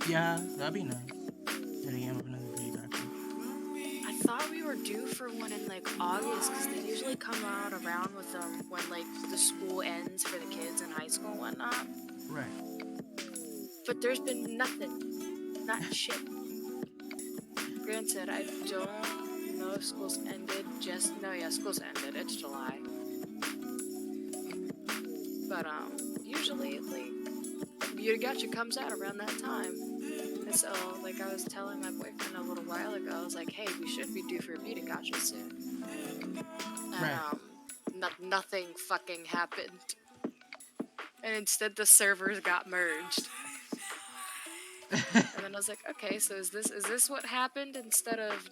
Yeah, that'd be nice. Getting up another beauty gotcha. I thought we were due for one in like August because they usually come out around with them when like the school ends for the kids in high school and whatnot. Right. But there's been nothing. Not shit. Granted, I don't know if school's ended. School's ended. It's July. But usually like Beauty Gotcha comes out around that time. And so like I was telling my boyfriend a little while ago, I was like, hey, we should be due for a Beauty Gotcha soon. And Right. Nothing fucking happened. And instead the servers got merged. And then I was like, okay, so is this what happened instead of,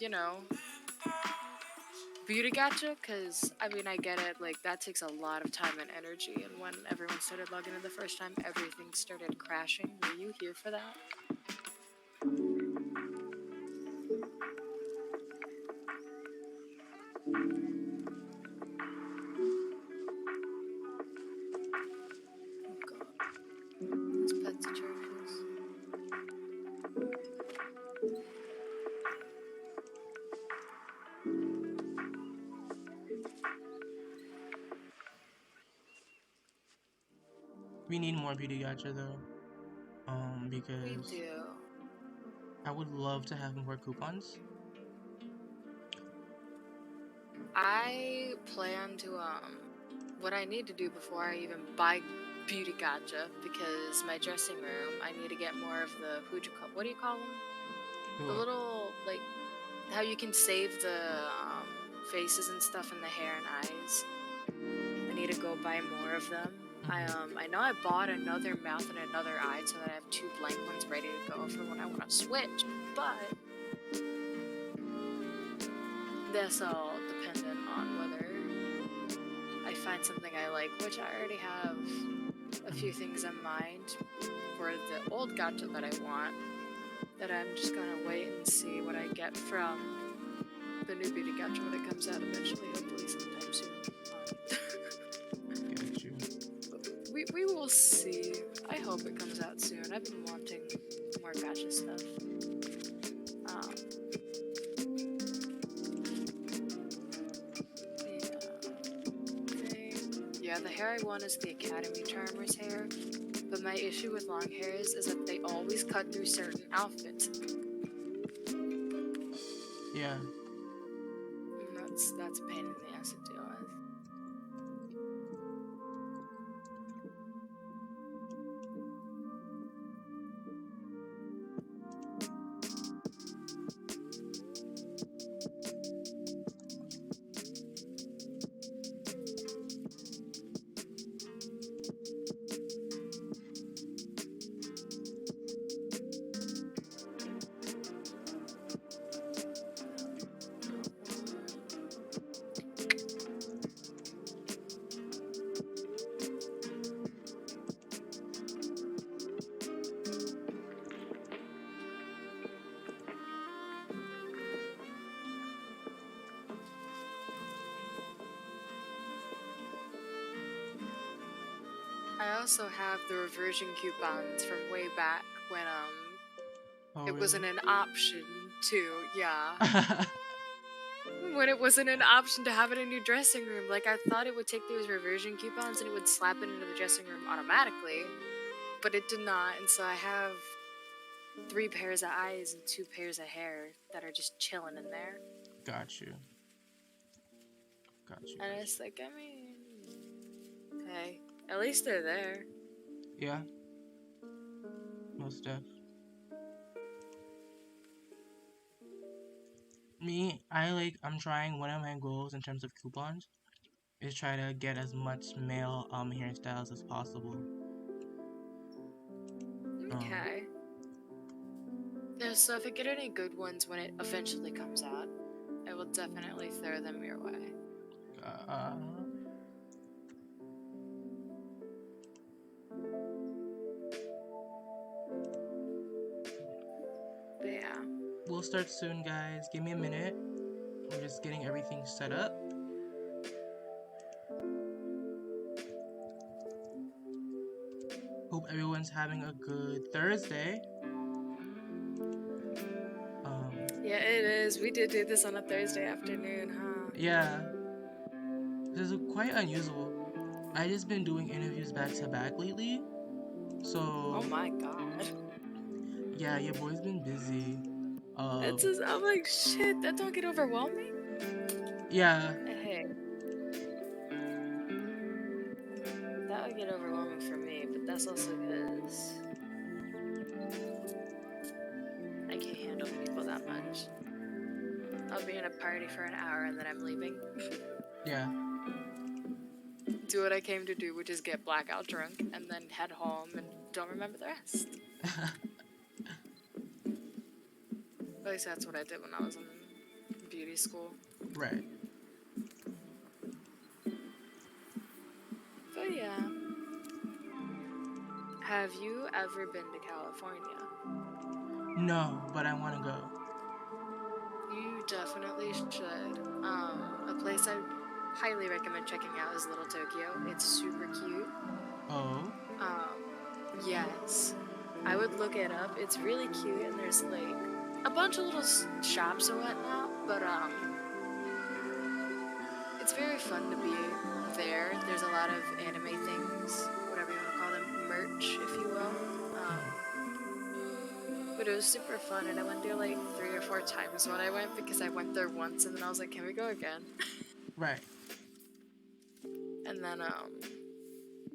Beauty Gotcha? Because, I mean, I get it, like, that takes a lot of time and energy, and when everyone started logging in the first time, everything started crashing. Were you here for that? Oh god. It's pets atrocious. We need more beauty gotcha though. Because We do. I would love to have more coupons. I plan to, what I need to do before I even buy Beauty Gotcha, because my dressing room, I need to get more of the, what do you call them? The little, like, how you can save the faces and stuff in the hair and eyes. I need to go buy more of them. I know I bought another mouth and another eye so that I have 2 blank ones ready to go for when I want to switch, but that's all dependent on whether I find something I like, which I already have a few things in mind for the old gacha that I want, that I'm just gonna wait and see what I get from the new beauty gacha when it comes out eventually, hopefully sometime soon. Got you. We will see. I hope it comes out soon. I've been wanting more gacha stuff. Yeah, the hair I want is the Academy Charmer's hair, but my issue with long hairs is that they always cut through certain outfits. Yeah. That's a pain in the ass to deal with. I also have the reversion coupons from way back when Oh, it wasn't really? an option to, when it wasn't an option to have it in your dressing room. Like, I thought it would take those reversion coupons and it would slap it into the dressing room automatically, but it did not. And so I have 3 pairs of eyes and 2 pairs of hair that are just chilling in there. Got you. And it's like, I mean, hey, at least they're there. Yeah. Most def. Me, I'm trying, one of my goals in terms of coupons is try to get as much male hairstyles as possible. Okay. Yeah, so if I get any good ones when it eventually comes out, I will definitely throw them your way. But yeah. We'll start soon, guys. Give me a minute. We're just getting everything set up. Hope everyone's having a good Thursday. Yeah, it is. We did do this on a Thursday afternoon, huh? Yeah. This is quite unusual. I just been doing interviews back to back lately. So Oh my god. Yeah, your boy's been busy. That's just, I'm like, shit, that don't get overwhelming? Yeah. Hey. That would get overwhelming for me, but that's also because I can't handle people that much. I'll be in a party for an hour and then I'm leaving. Yeah. Do what I came to do, which is get blackout drunk and then head home and don't remember the rest. At least that's what I did when I was in beauty school. Right. But yeah. Have you ever been to California? No, but I want to go. You definitely should. A place I highly recommend checking out is Little Tokyo. It's super cute. Oh. Yes. I would look it up. It's really cute, and there's like a bunch of little shops and whatnot, but it's very fun to be there. There's a lot of anime things, whatever you want to call them, merch, if you will. But it was super fun, and I went there like 3 or 4 times when I went, because I went there once and then I was like, can we go again? Right. And then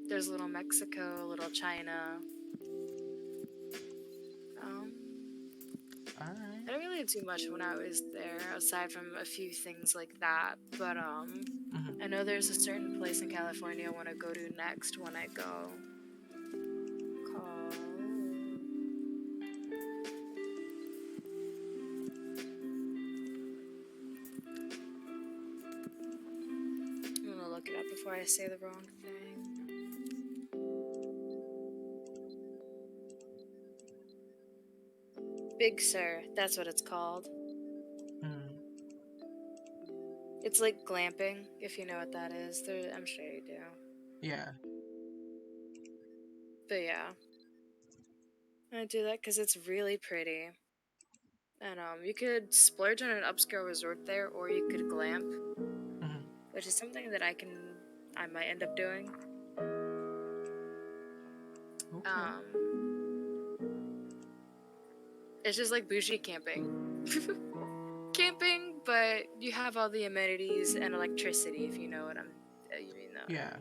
there's Little Mexico, Little China. Alright. I didn't really do much when I was there, aside from a few things like that. But I know there's a certain place in California I want to go to next when I go. Called... I'm gonna look it up before I say the wrong thing. Big Sur, that's what it's called. It's like glamping, if you know what that is. I'm sure you do. Yeah. But yeah. I do that because it's really pretty. And you could splurge on an upscale resort there, or you could glamp. Which is something that I might end up doing. Okay. It's just like bougie camping. Camping, but you have all the amenities and electricity, if you know what you mean though. Yeah.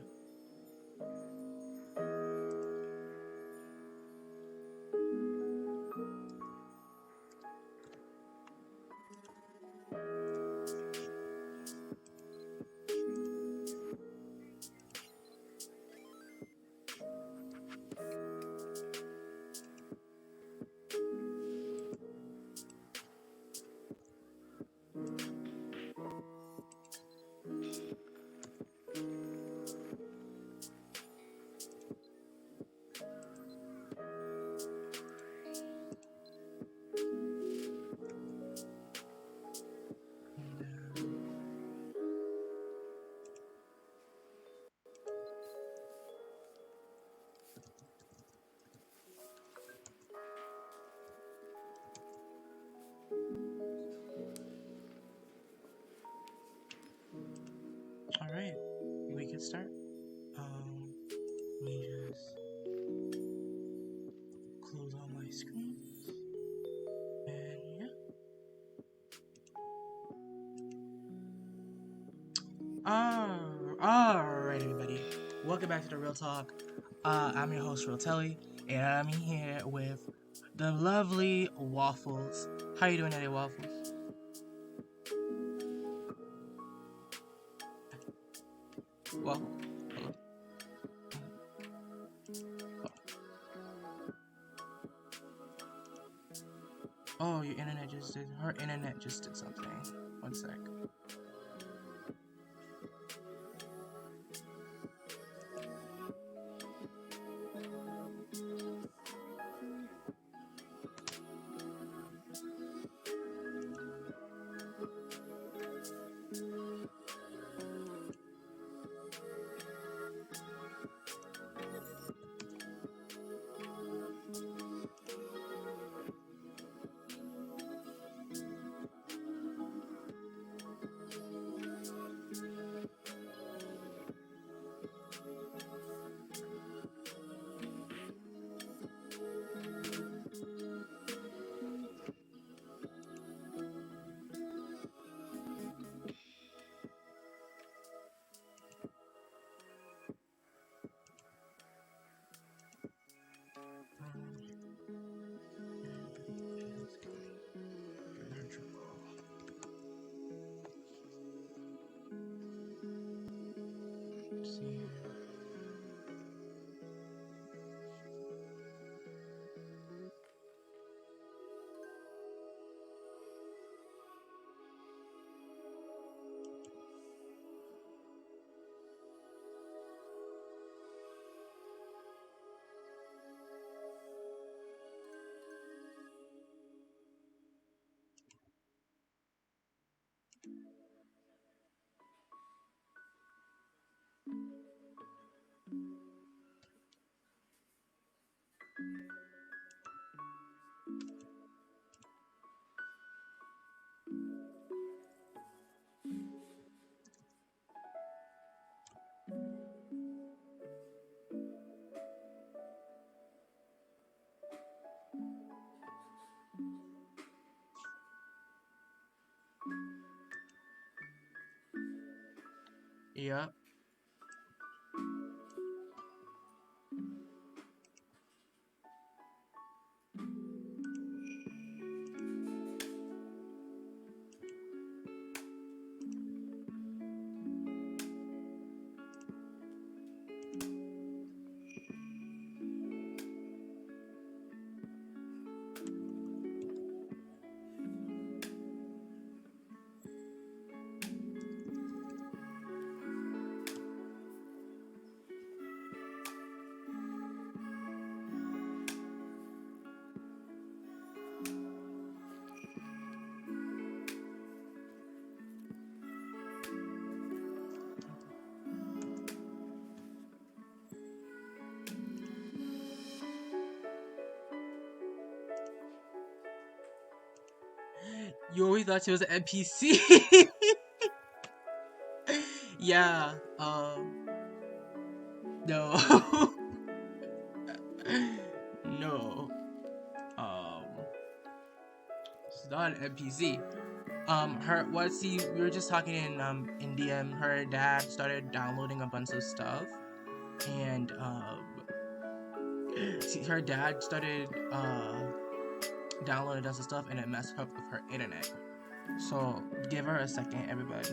we can start. Let me just close all my screens. And yeah. Alright, everybody. Welcome back to the Real Talk. I'm your host, RealTelly, and I'm here with the lovely Waffles. How you doing today, Waffles? Waffles. Hello. Oh, your internet just did. Her internet just did something. One sec. Yeah. You always thought she was an NPC. Yeah. No. No. She's not an NPC. We were just talking in DM. Her dad started downloading a bunch of stuff, and her dad started downloading a bunch of stuff, and it messed up with her internet. So give her a second, everybody.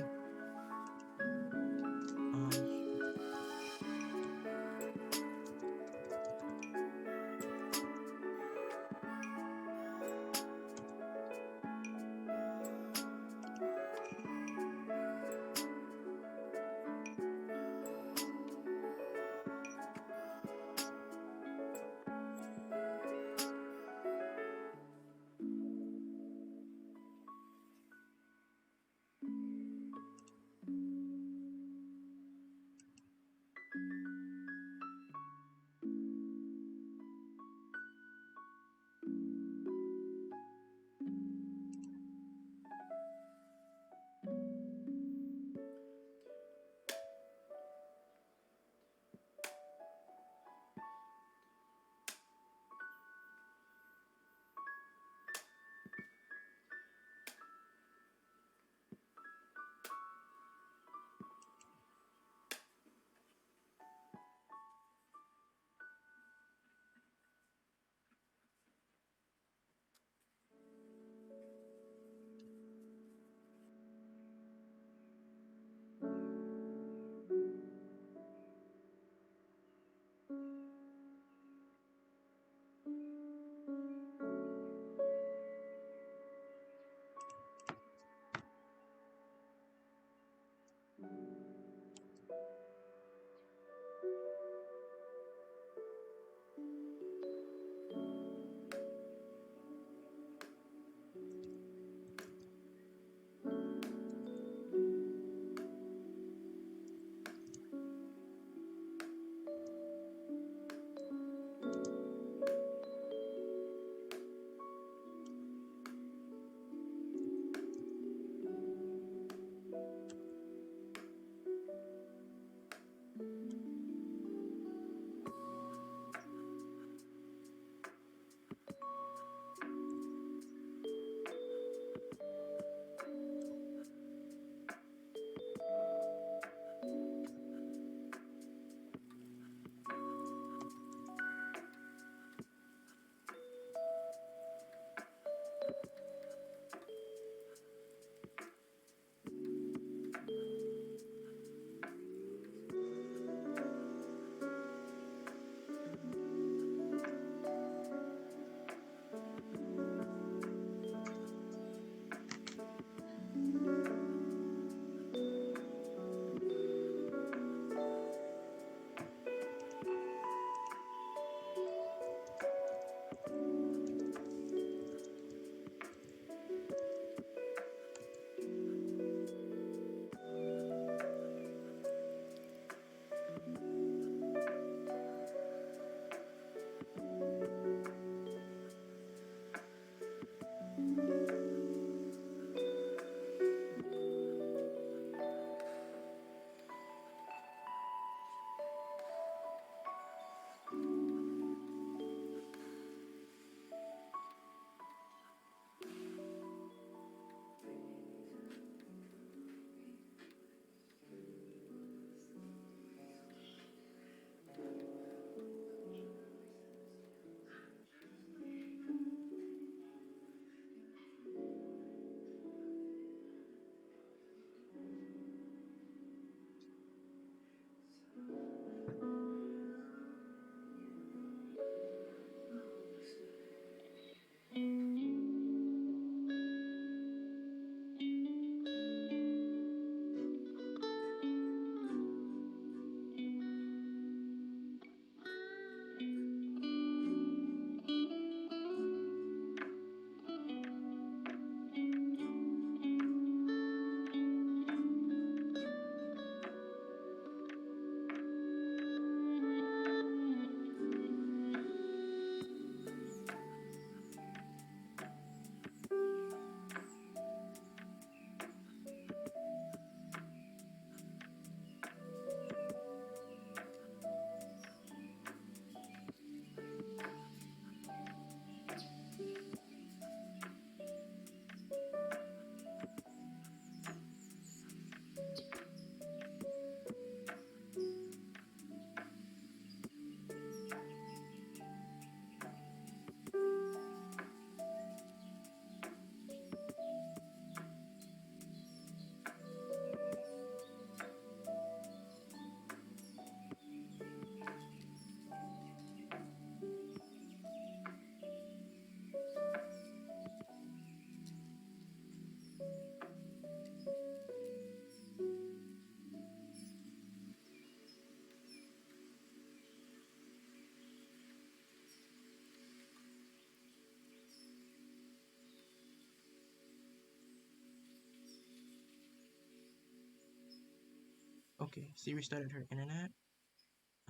Okay, she restarted her internet.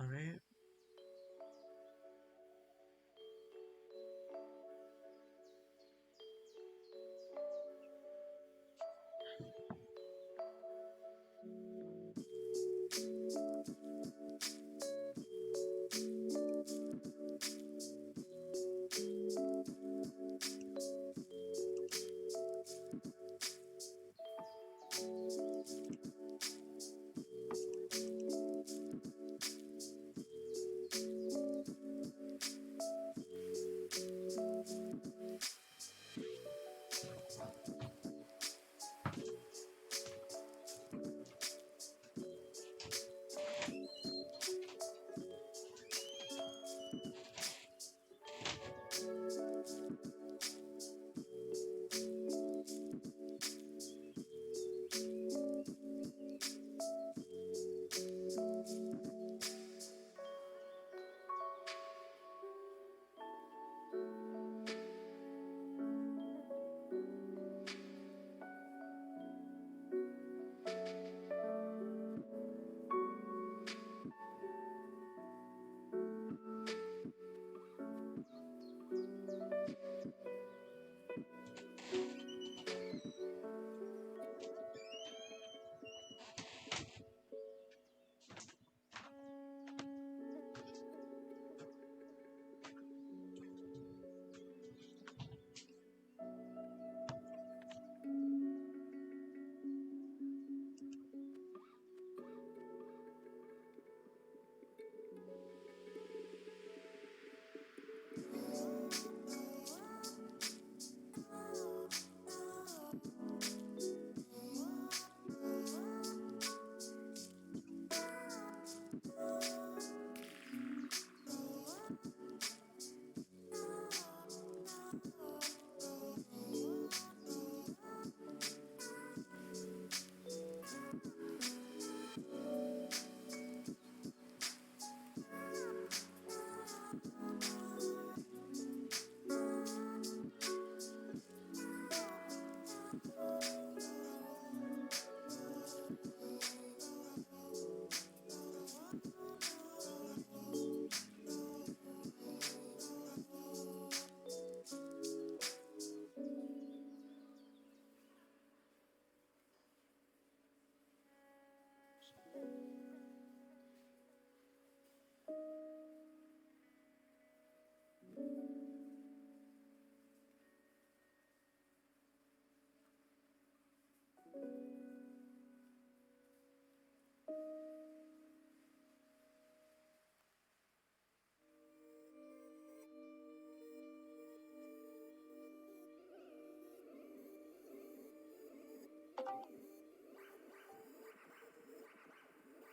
Alright.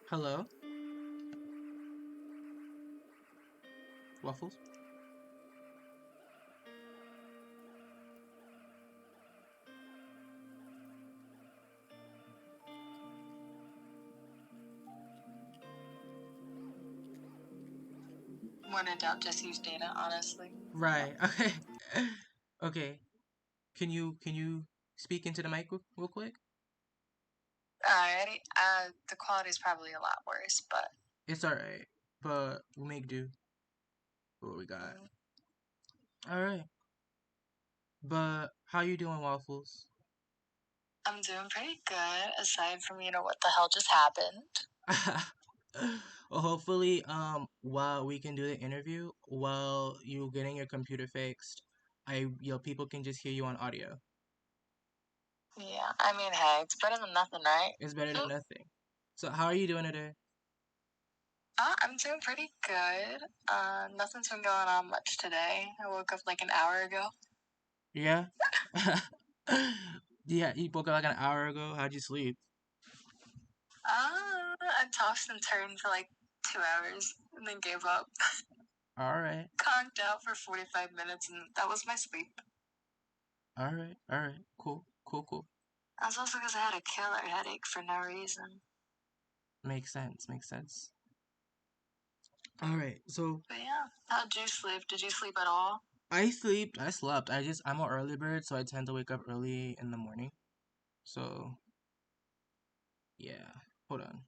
Hello? Waffles? When in doubt, just use data, honestly. Right. Okay. Okay. Can you speak into the mic real quick? Alrighty. The quality is probably a lot worse, but It's alright. But we'll make do with what we got. Alright. But how you doing, Waffles? I'm doing pretty good, aside from, what the hell just happened. Well, hopefully, while we can do the interview, while you getting your computer fixed, people can just hear you on audio. Yeah, I mean, hey, it's better than nothing, right? It's better than nothing. So, how are you doing today? I'm doing pretty good. Nothing's been going on much today. I woke up like an hour ago. Yeah? Yeah, you woke up like an hour ago. How'd you sleep? I tossed and turned for like 2 hours and then gave up. Alright. Conked out for 45 minutes and that was my sleep. Alright. Alright. Cool. Cool, cool. That's also because I had a killer headache for no reason. Makes sense. Makes sense. Alright, so But yeah, how'd you sleep? Did you sleep at all? I slept. I'm an early bird, so I tend to wake up early in the morning. So, yeah. Hold on.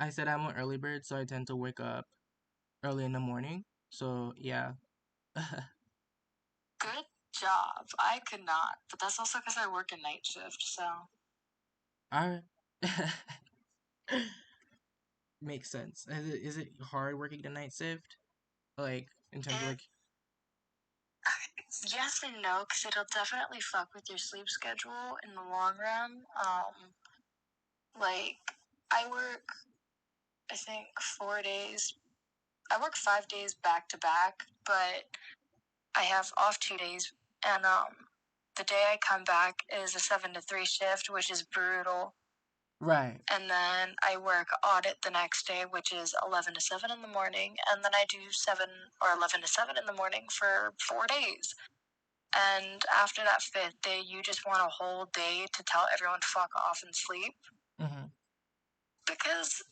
I said I'm an early bird, so I tend to wake up early in the morning. So yeah. Good job. I could not, but that's also because I work a night shift, so. Alright. Makes sense. Is it hard working the night shift? Like, in terms of It, like. yes and no, because it'll definitely fuck with your sleep schedule in the long run. Like, I work, I think, 4 days. I work 5 days back to back, but I have off 2 days, and the day I come back is a 7 to 3 shift, which is brutal. Right. And then I work audit the next day, which is 11 to 7 in the morning, and then I do 7 or 11 to 7 in the morning for 4 days. And after that fifth day, you just want a whole day to tell everyone to fuck off and sleep. Mm-hmm. Because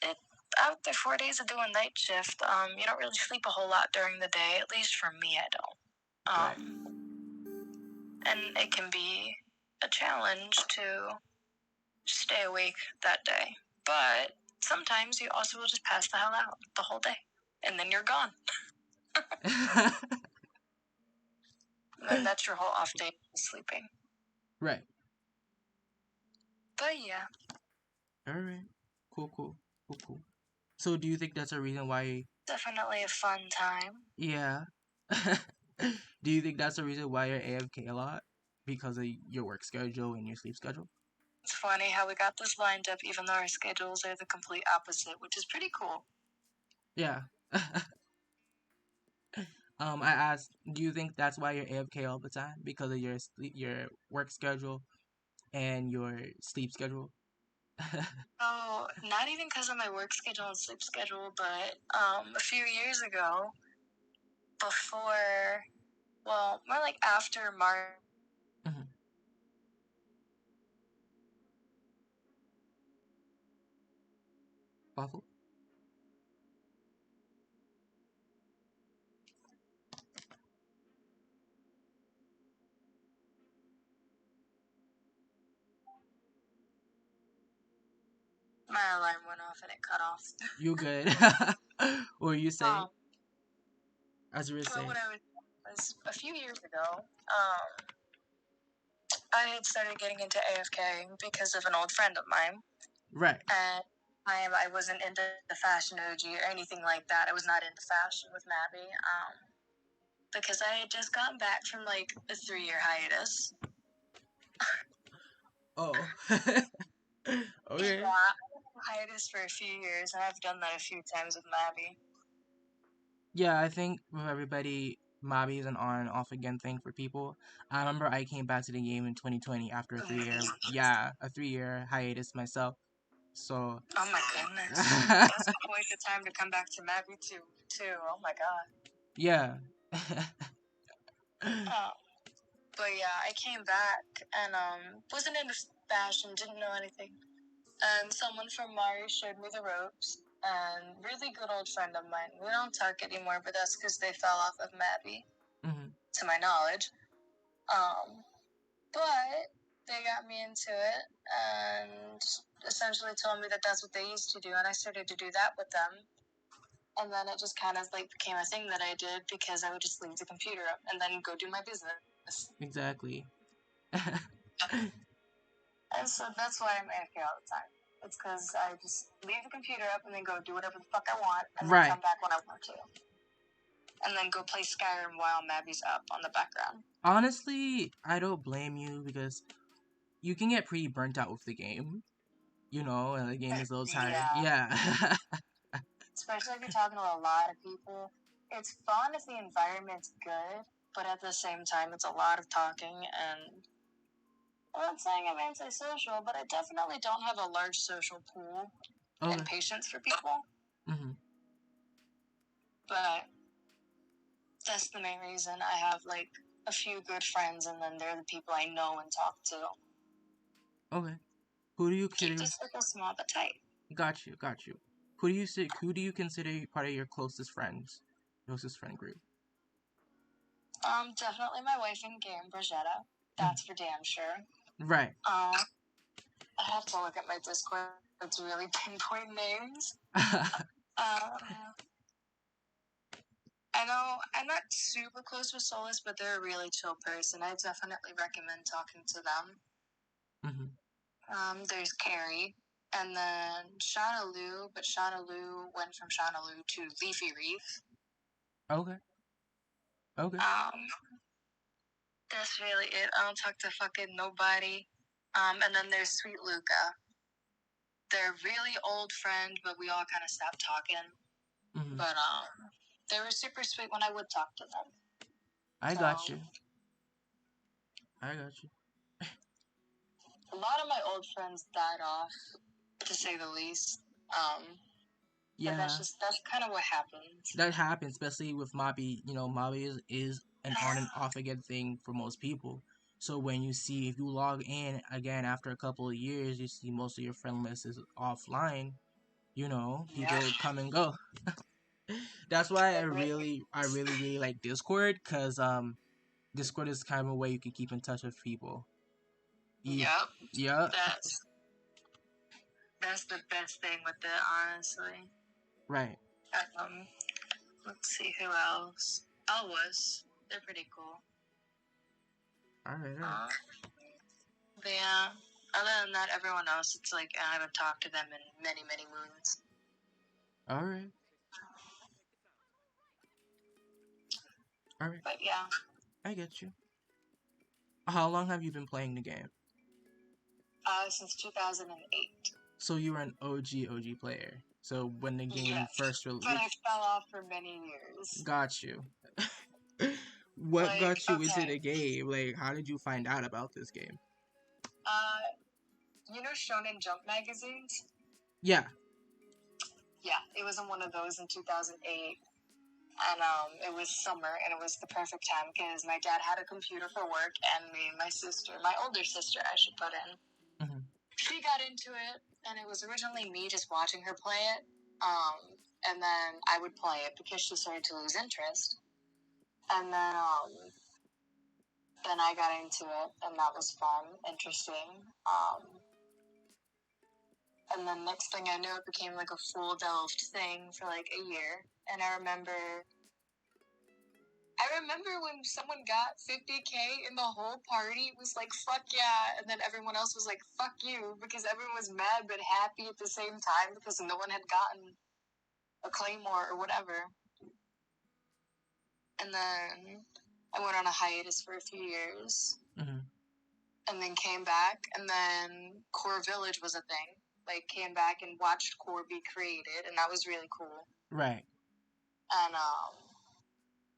after 4 days of doing night shift, you don't really sleep a whole lot during the day. At least for me, I don't. Right. And it can be a challenge to stay awake that day. But sometimes you also will just pass the hell out the whole day, and then you're gone. And that's your whole off day, sleeping. Right. But yeah. Alright. Cool. So do you think that's a reason why? Definitely a fun time. Yeah. Do you think that's the reason why you're AFK a lot? Because of your work schedule and your sleep schedule? It's funny how we got this lined up even though our schedules are the complete opposite, which is pretty cool. Yeah. I asked, do you think that's why you're AFK all the time? Because of your work schedule and your sleep schedule? Oh, not even because of my work schedule and sleep schedule, but a few years ago, before, well, more like after March. Mm-hmm. Waffle? My alarm went off and it cut off. You good? What were you saying? As you were saying. What I was a few years ago, I had started getting into AFK because of an old friend of mine. Right. And I wasn't into the fashion OG or anything like that. I was not into fashion with Mabi. Because I had just gotten back from like a 3-year hiatus. Oh. Okay. Yeah, hiatus for a few years, and I've done that a few times with Mabi. Yeah, I think with everybody, Mabi is an on and off again thing for people. I remember I came back to the game in 2020 after a 3-year hiatus myself. So. Oh my goodness, that's quite the time to come back to Mabi too. Oh my god. Yeah. But yeah, I came back and wasn't into fashion, didn't know anything. And someone from Mari showed me the ropes. And really good old friend of mine. We don't talk anymore, but that's because they fell off of Mabi, to my knowledge. But they got me into it and essentially told me that that's what they used to do, and I started to do that with them. And then it just kind of like became a thing that I did because I would just leave the computer up and then go do my business. Exactly. And so that's why I'm AFK all the time. It's because I just leave the computer up and then go do whatever the fuck I want and then come back when I want to. And then go play Skyrim while Mabi's up on the background. Honestly, I don't blame you because you can get pretty burnt out with the game. You know, and the game is a little tiring. Yeah. Especially if you're talking to a lot of people. It's fun if the environment's good, but at the same time, it's a lot of talking and I'm not saying I'm antisocial, but I definitely don't have a large social pool and patience for people. Mm-hmm. But that's the main reason I have like a few good friends, and then they're the people I know and talk to. Okay. Who do you consider? Keep the circle small but tight. Got you. Who do you consider part of your closest friend group? Definitely my wife in game, Brigetta. That's for damn sure. Right. I have to look at my Discord That's really pinpoint names. I know I'm not super close with Solus, but they're a really chill person. I definitely recommend talking to them. There's Carrie, and then Shauna Lou, but Shauna Lou went from Shauna Lou to Leafy Reef. Okay. Okay. That's really it. I don't talk to fucking nobody. And then there's Sweet Luca. They're a really old friend, but we all kind of stopped talking. But they were super sweet when I would talk to them. I got you. I got you. A lot of my old friends died off, to say the least. Yeah. That's kind of what happens. That happens, especially with Mabi. You know, Mabi is an on and off again thing for most people. So when you see, if you log in again after a couple of years, you see most of your friend list is offline. You know, people come and go. That's why I really like Discord, because Discord is kind of a way you can keep in touch with people. Yep. That's the best thing with it, honestly. Right. Let's see who else. Elwas. They're pretty cool. Alright. But yeah, other than that, everyone else, it's like I haven't talked to them in many, many moons. Alright. But yeah. I get you. How long have you been playing the game? Since 2008. So you were an OG player. So when the game first released. But I fell off for many years. Got you. What got you into the game? Like, how did you find out about this game? You know Shonen Jump magazines? Yeah. Yeah, it was in one of those in 2008. And it was summer, and it was the perfect time because my dad had a computer for work, and me and my sister, my older sister, I should put in, she got into it, and it was originally me just watching her play it, and then I would play it because she started to lose interest, and then I got into it, and that was fun, interesting, and then next thing I knew, it became like a full-delved thing for like a year, and I remember when someone got 50K and the whole party was like, fuck yeah, and then everyone else was like, fuck you, because everyone was mad but happy at the same time because no one had gotten a claymore or whatever. And then I went on a hiatus for a few years, and then came back, and then Core Village was a thing. Like, came back and watched Core be created, and that was really cool. Right. And,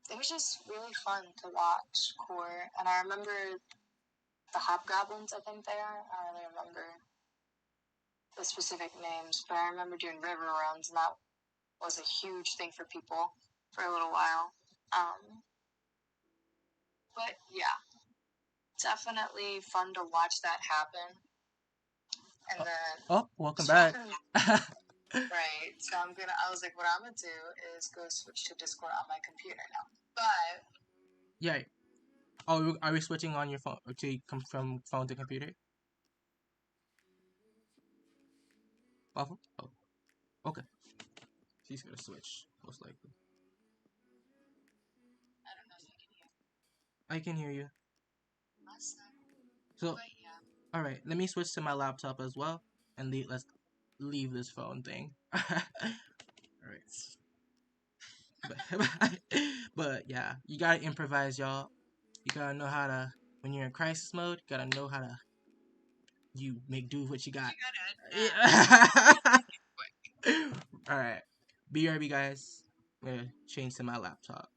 it was just really fun to watch Core, and I remember the Hobgoblins, I think they are. I don't really remember the specific names, but I remember doing river runs, and that was a huge thing for people for a little while. But yeah, definitely fun to watch that happen. And then welcome back. Right, so I was like, what I'm gonna do is go switch to Discord on my computer now. But yeah. Oh, are we switching on your phone to come from phone to computer? Waffle? Oh, okay. She's gonna switch, most likely. I don't know if you can hear. I can hear you. Awesome. So, but yeah. All right. Let me switch to my laptop as well, and let's leave this phone thing. All right. But yeah, you gotta improvise, y'all. You gotta know how to, when you're in crisis mode, you gotta know how to make do with what you got. Alright. BRB, guys. I'm gonna change to my laptop.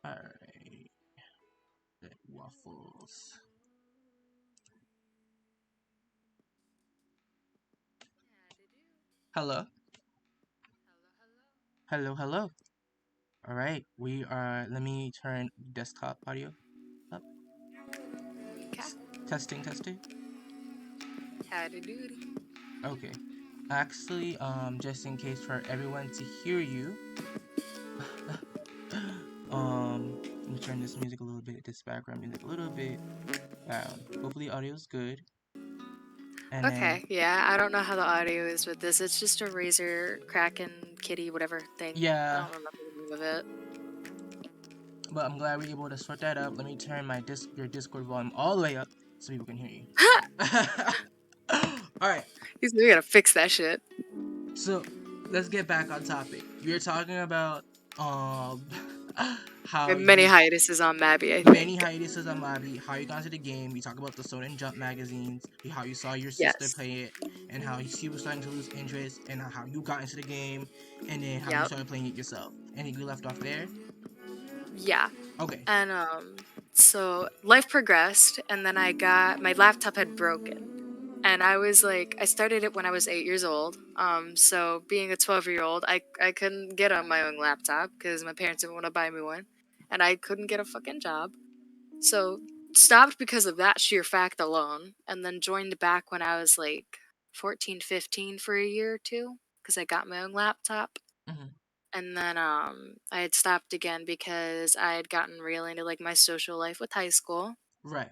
Alright. Waffles. Hello. Hello. Alright, we are, let me turn desktop audio up. Testing, testing. Howdy doody. Okay. Actually, just in case for everyone to hear you, let me turn this music a little bit, this background music a little bit down. Hopefully, audio's good. And then, Okay, yeah, I don't know how the audio is with this. It's just a Razer Kraken Kitty whatever thing. I yeah, don't remember the name of it. but I'm glad we're able to sort that up. Let me turn your Discord volume all the way up so people can hear you. All right. We gotta fix that shit. So let's get back on topic. We were talking about um how Many you hiatuses on Mabi, I many think. hiatuses on Mabi, how you got into the game. We talk about the Sonen Jump magazines, how you saw your sister Yes. play it, and how she was starting to lose interest, and how you got into the game, and then how you Yep. started playing it yourself. And then you left off there. Yeah. Okay. And so life progressed, and then my laptop had broken. And I was like, I started it when I was 8 years old. So being a 12-year-old, I couldn't get on my own laptop because my parents didn't want to buy me one, and I couldn't get a fucking job. So stopped because of that sheer fact alone, and then joined back when I was like 14, 15 for a year or two because I got my own laptop. Hmm. And then I had stopped again because I had gotten really into like my social life with high school. Right.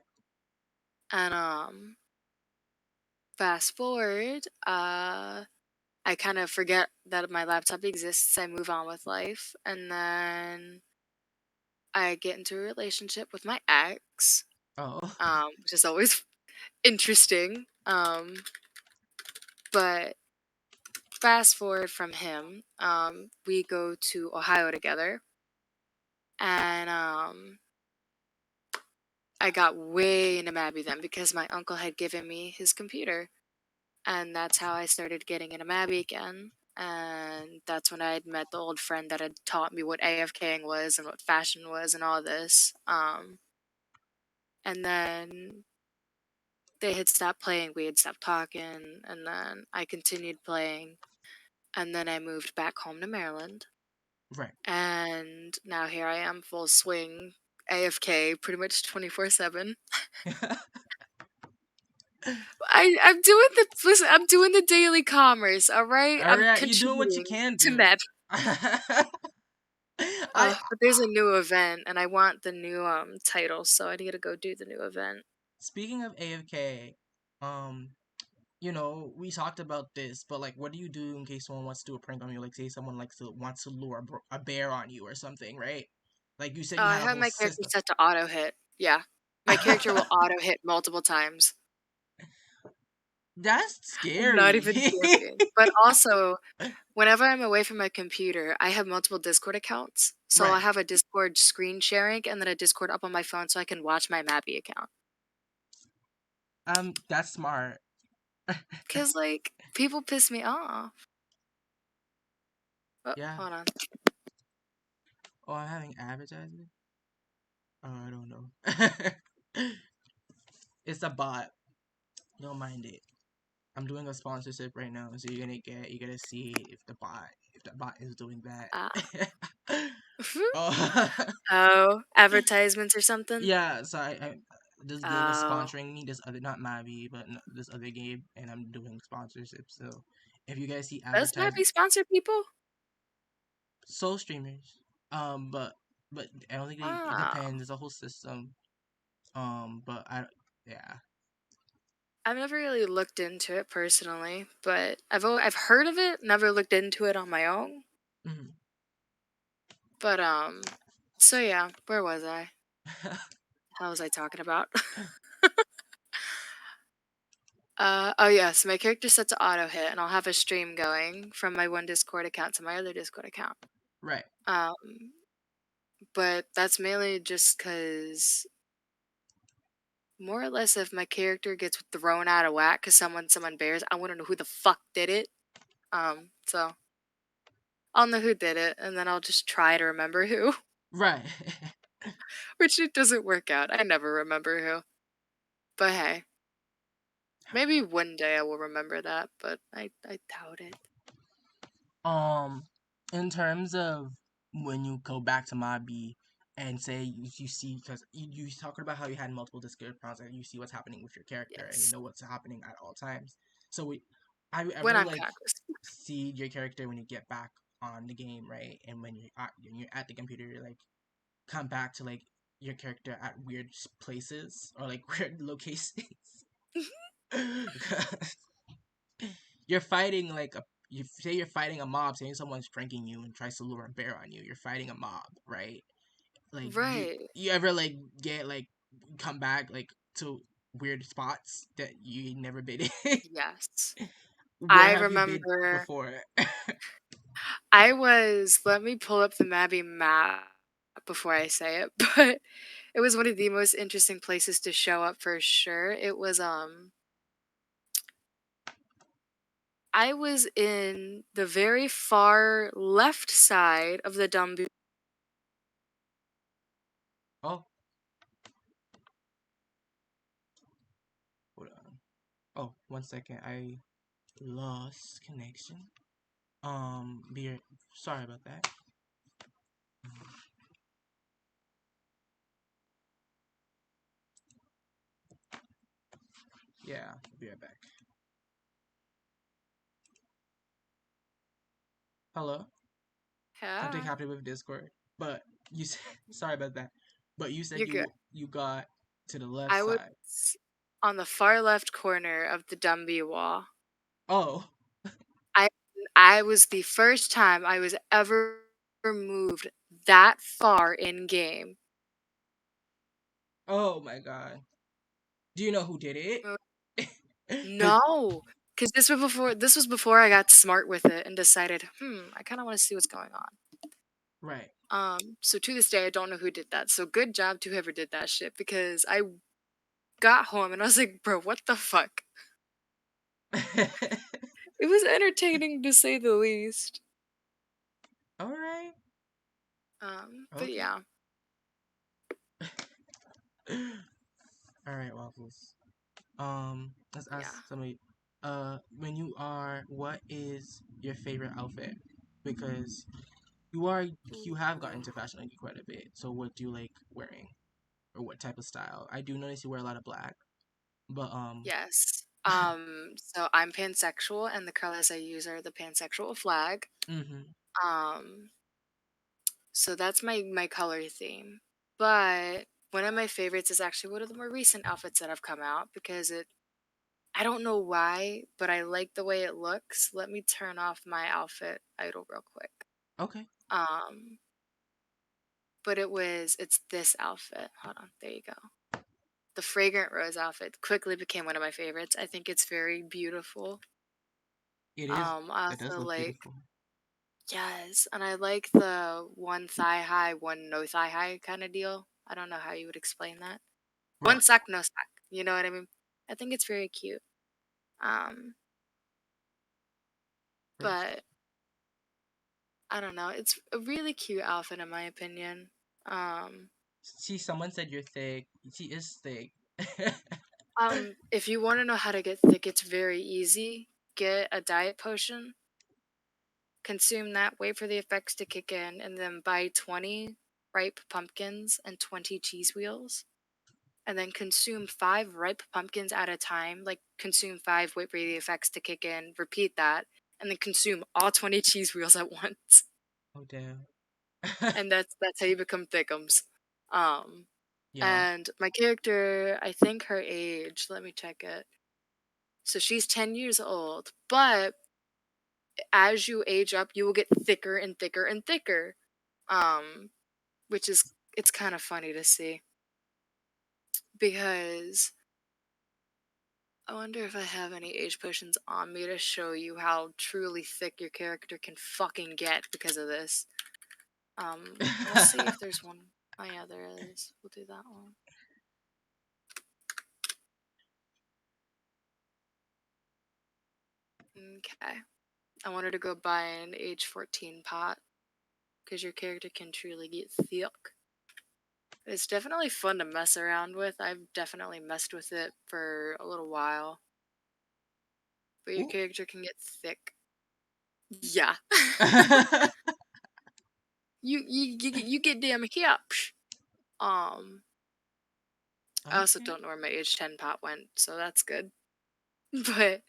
And fast forward, I kind of forget that my laptop exists. I move on with life, and then I get into a relationship with my ex, Oh. which is always interesting. But fast forward from him, we go to Ohio together, and I got way into Mabi then because my uncle had given me his computer, and that's how I started getting into Mabi again. And that's when I had met the old friend that had taught me what AFKing was and what fashion was and all this. And then they had stopped playing, we had stopped talking, and then I continued playing. And then I moved back home to Maryland. Right. And now here I am, full swing, AFK, pretty much 24/7. I'm doing the daily commerce, all right? All I'm right, you're doing what you contributing can to do. Meb. I But there's a new event, and I want the new title, so I need to go do the new event. Speaking of AFK, um, we talked about this, but like, what do you do in case someone wants to do a prank on you? Like, say someone wants to lure a bear on you or something, right? Like you said, you I had a have whole my character system. set to auto hit. Yeah, my character will auto hit multiple times. That's I'm not scary. even joking. But also, whenever I'm away from my computer, I have multiple Discord accounts. So I Right. have a Discord screen sharing and then a Discord up on my phone so I can watch my Mappy account. That's smart. Because, like, people piss me off. Oh, Yeah. hold on. Oh, I'm having advertisement. Oh, I don't know. It's a bot. Don't mind it. I'm doing a sponsorship right now, so you're gonna see if the bot is doing Ah. that. Oh, Oh, advertisements or something? yeah. So this game is Oh. sponsoring me. This other not Mabi, but this other game, and I'm doing sponsorship. So if you guys see Does advertisement, Mappy sponsor people? soul streamers. But I don't think it Oh. depends. There's a whole system. But yeah. I've never really looked into it personally, but I've heard of it, never looked into it on my own. Mhm. But so yeah, where was I? How was I talking about? Oh yes, my character's set to auto hit, and I'll have a stream going from my one Discord account to my other Discord account. Right. Um, but that's mainly just because, more or less, if my character gets thrown out of whack because someone bears, I want to know who the fuck did it. So I'll know who did it, and then I'll just try to remember who, Right. which it doesn't work out. I never remember who. But hey, maybe one day I will remember that, but I doubt it. um, in terms of when you go back to Mabi and say you see, because you talking about how you had multiple Discord accounts and you see what's happening with your character and you Yes. know what's happening at all times. So I When really I'm like cactus. see your character when you get back on the game, right? And when you're at the computer, you're like come back to like your character at weird places or like weird locations. You're fighting like a you say you're fighting a mob, saying someone's pranking you and tries to lure a bear on you. You're fighting a mob, right? Like Right. you ever like get like come back like to weird spots that you never been in? Yes. Where I have you been remember before? let me pull up the Mabi map before I say it, but it was one of the most interesting places to show up for sure. It was I was in the very far left side of the Dumbu. Oh, hold on. Oh, 1 second. I lost connection. Be sorry about that. Yeah, be right back. Hello. Something Yeah, happened with Discord, but you said sorry about that. But you said you're good. you got to the left I was side. on the far left corner of the Dumby wall. Oh, I I was the first time I was ever moved that far in game. oh my God. Do you know who did it? Cause No, because this was before I got smart with it and decided, I kind of want to see what's going on. right. So to this day, I don't know who did that. So good job to whoever did that shit because I got home and I was like, bro, what the fuck? It was entertaining to say the least. All right. But Okay. yeah, All right, Waffles. Let's yeah. ask somebody. When you are, what is your favorite outfit? Because you are, you have gotten Ooh. into fashion like quite a bit. So what do you like wearing, or what type of style? I do notice you wear a lot of black, but Yes. So I'm pansexual, and the colors I use are the pansexual flag. mm-hmm. Um, so that's my color theme. But one of my favorites is actually one of the more recent outfits that have come out because I don't know why, but I like the way it looks. Let me turn off my outfit idle real quick. Okay. Um, but it's this outfit. Hold on, there you go. The fragrant rose outfit quickly became one of my favorites. I think it's very beautiful. It is. I It does also look like beautiful. yes, and I like the one thigh high, one no thigh high kind of deal. I don't know how you would explain that. One Right. sack, no sack. You know what I mean? I think it's very cute. Um, First. but I don't know. It's a really cute outfit in my opinion. Um, See, someone said you're thick. She is thick. if you want to know how to get thick, it's very easy. Get a diet potion, consume that, wait for the effects to kick in, and then buy 20 ripe pumpkins and 20 cheese wheels. And then consume 5 ripe pumpkins at a time. Like, consume 5, wait for the effects to kick in, repeat that, and then consume all 20 cheese wheels at once. Oh damn. And that's how you become thickums. Um, Yeah. and my character, I think her age, let me check it. So she's 10 years old, but as you age up, you will get thicker and thicker and thicker. Um, which is it's kind of funny to see because I wonder if I have any age potions on me to show you how truly thick your character can fucking get because of this. Let's see if there's one. Oh yeah, there is. We'll do that one. Okay. I wanted to go buy an age 14 pot because your character can truly get thick. It's definitely fun to mess around with. I've definitely messed with it for a little while. But your Ooh. character can get thick. Yeah. You get damn hips. Um, I also Okay. don't know where my age 10 pot went, so that's good. But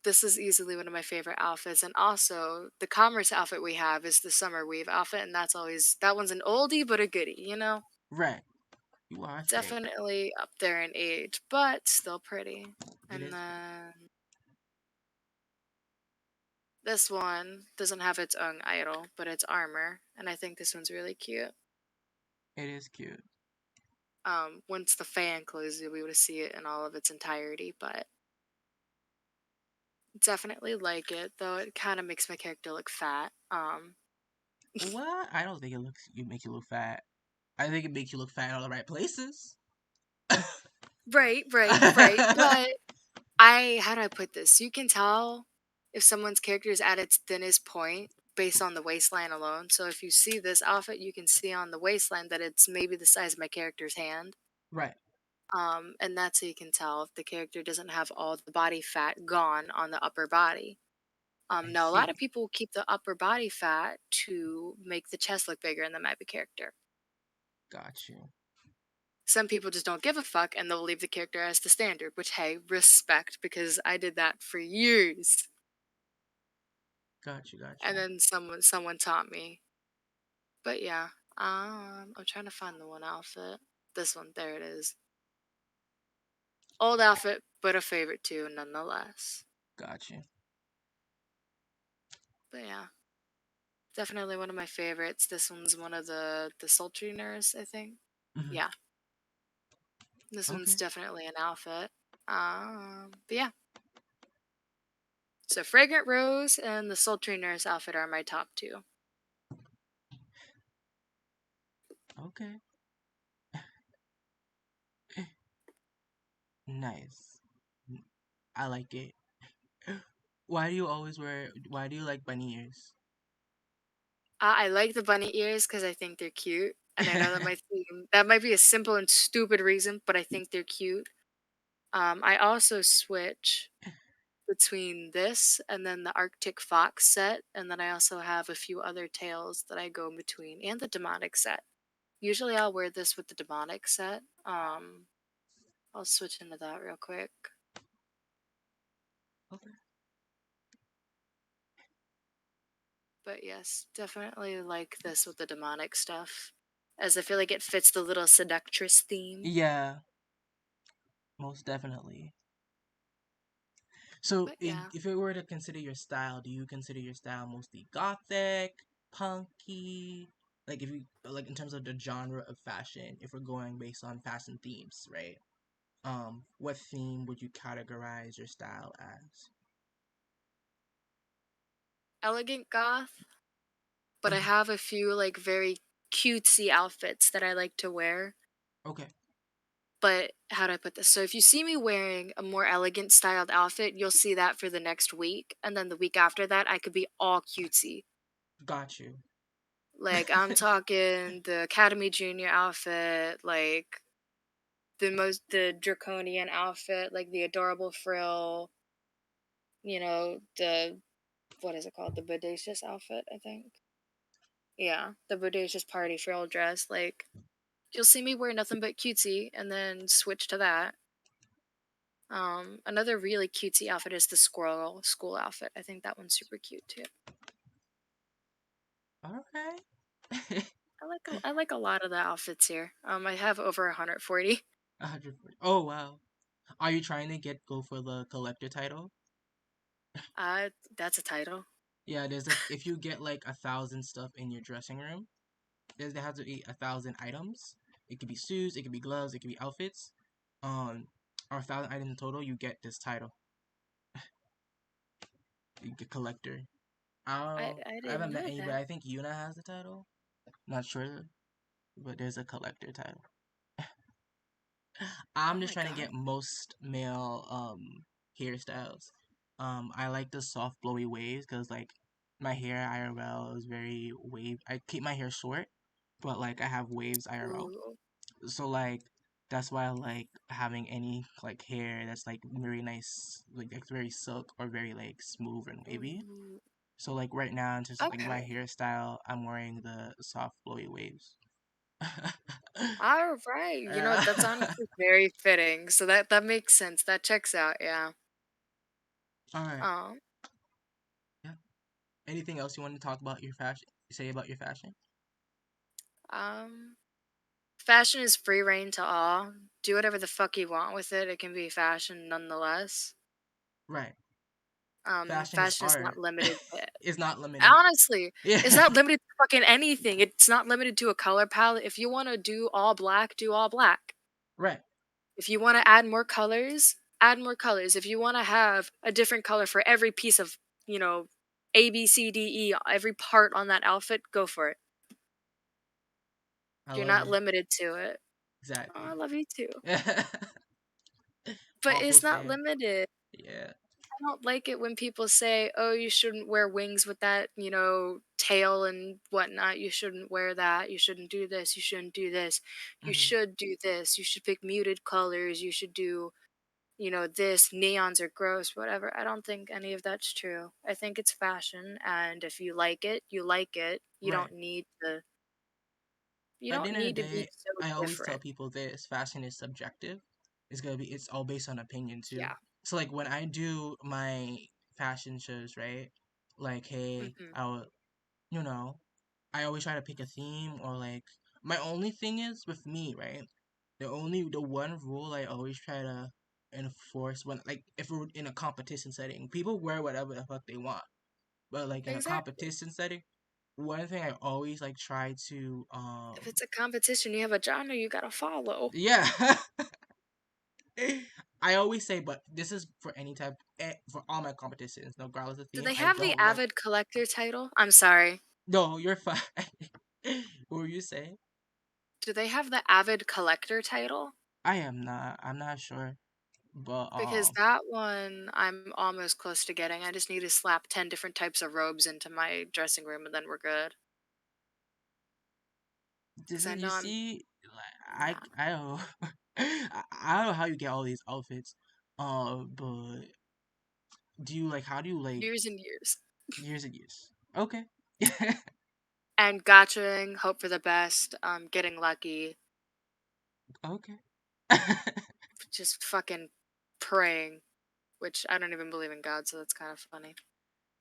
this is easily one of my favorite outfits, and also the commerce outfit we have is the summer weave outfit, and that one's an oldie but a goodie, you know? Right. You are thick. Definitely up there in age, but still pretty. It And is pretty. then this one doesn't have its own idol, but it's armor, and I think this one's really cute. It is cute. Once the fan closes, you'll be able to see it in all of its entirety, but definitely like it, though it kind of makes my character look fat. What? I don't think it looks. You make you look fat. I think it makes you look fat in all the right places. Right, but how do I put this? You can tell if someone's character is at its thinnest point based on the waistline alone. So if you see this outfit, you can see on the waistline that it's maybe the size of my character's hand. Right. And that's how you can tell if the character doesn't have all the body fat gone on the upper body. I Now, a lot of see. people keep the upper body fat to make the chest look bigger in the Mabi character. Got you. Some people just don't give a fuck and they'll leave the character as the standard, which, hey, respect, because I did that for years. Got you. Got And you. then someone taught me. But yeah, I'm trying to find the one outfit. This one, there it is. Old outfit, but a favorite too, nonetheless. Got you. But yeah, definitely one of my favorites. This one's one of the sultriners, I think. Hmm. Yeah, this one's Okay. definitely an outfit. But yeah, so fragrant rose and the sultry nurse outfit are my top two. Okay. Nice. I like it. Why do you always wear? Why do you like bunny ears? I like the bunny ears because I think they're cute, and I know that might be a simple and stupid reason, but I think they're cute. I also switch between this and then the Arctic Fox set, and then I also have a few other tails that I go in between, and the demonic set. Usually, I'll wear this with the demonic set. I'll switch into that real quick. Okay. But yes, definitely like this with the demonic stuff, as I feel like it fits the little seductress theme. Yeah. Most definitely. So, But yeah, if we were to consider your style, do you consider your style mostly gothic, punky? Like, if you like in terms of the genre of fashion, if we're going based on fashion themes, right? What theme would you categorize your style as? elegant goth, but I Mhm. have a few like very cutesy outfits that I like to wear. Okay, But how do I put this? So if you see me wearing a more elegant styled outfit, you'll see that for the next week, and then the week after that, I could be all cutesy. got you. Like I'm talking the Academy Junior outfit, like the draconian outfit, like the adorable frill, the what is it called? The bodacious outfit, I think. Yeah, the bodacious party frill dress. Like you'll see me wear nothing but cutesy, and then switch to that. Another really cutesy outfit is the squirrel school outfit. I think that one's super cute too. All right. I like a lot of the outfits here. I have over 140. 140. Oh wow. Are you trying to go for the collector title? That's a title. Yeah, there's like if you get like 1,000 stuff in your dressing room, there has to be 1,000 items. It could be shoes, it could be gloves, it could be outfits. Or 1,000 items in total, you get this title. You get collector. I I didn't haven't met know anybody. that. I think Yuna has the title. Not sure, but there's a collector title. Oh I'm just my trying to god. get most male hairstyles. I like the soft blowy waves because like my hair IRL is very wave. I keep my hair short, but like I have waves IRL. Ooh. So like that's why I like having any like hair that's like very nice, like that's very silk or very like smooth and wavy. Ooh. So like right now, in terms of like my Okay. hairstyle, I'm wearing the soft blowy waves. All right. You know, that's honestly very fitting. So that makes sense. That checks out, yeah. All right. Um, Yeah. Anything else you want to talk about your fashion? Say about your fashion? um, Fashion is free reign to all. Do whatever the fuck you want with it. It can be fashion nonetheless. Right. Fashion is Fashion is not art. limited to It's not limited. honestly, Yeah. it's not limited to fucking anything. It's not limited to a color palette. If you want to do all black, do all black. Right. If you want to add more colors, add more colors. If you want to have a different color for every piece of, you know, A, B, C, D, E, every part on that outfit, go for it. I You're love not it. limited to it. Oh, I Exactly. love you too. But it's Waffles not fan. limited. Yeah. I don't like it when people say, "Oh, you shouldn't wear wings with that, you know, tail and whatnot. You shouldn't wear that. You shouldn't do this. You shouldn't do this. You Hmm. should do this. You should pick muted colors. You should do, you know, this. Neons are gross, whatever." I don't think any of that's true. I think it's fashion, and if you like it, you like it. You Right. don't need to. You But at the don't end of the need to be day, so I always tell different. people this: fashion is subjective. It's all based on opinion too. Yeah. So like when I do my fashion shows, right? Like, hey, Hmm. you know, I always try to pick a theme or like my only thing is with me, right? The one rule I always try to enforce when like if we're in a competition setting, people wear whatever the fuck they want. But like in a Exactly. competition setting, one thing I always like try to If it's a competition, you have a genre you gotta follow. yeah. I always say, but this is for any type for all my competitions, regardless of Do theme. they I have the don't like. avid collector title? I'm sorry. No, you're fine. What were you saying? Do they have the avid collector title? I am not. I'm not sure, but Because that one I'm almost close to getting. I just need to slap 10 different types of robes into my dressing room and then we're good. this Because I is you know I'm. see, like Yeah. I don't know. I don't know how you get all these outfits. But do you like? How do you like Years and years. years and years? Okay. And gotchaing, hope for the best, getting lucky, Okay. just fucking praying, which I don't even believe in God, so that's kind of funny.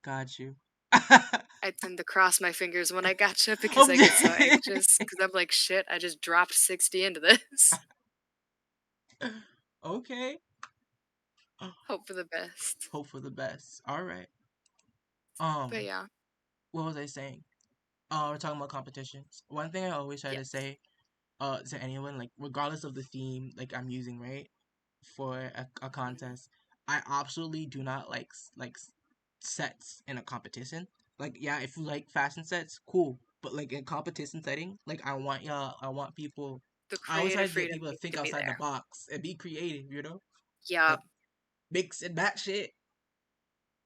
Got you. I tend to cross my fingers when I gotcha because Oh, I get so anxious because I'm like, shit, I just dropped 60 into this. okay. Hope for the best. Hope for the best. All right. But Um, yeah, what was I saying? We're talking about competitions. One thing I always try to yes. say, to anyone, like regardless of the theme, like I'm using, right, for a Mhm. contest, I absolutely do not like sets in a competition. Like, yeah, if you like fashion sets, cool. But like in competition setting, like I want people. The I always try creative to get freedom people to needs think to be outside the there. box and be creative. Yeah, Like mix and match shit.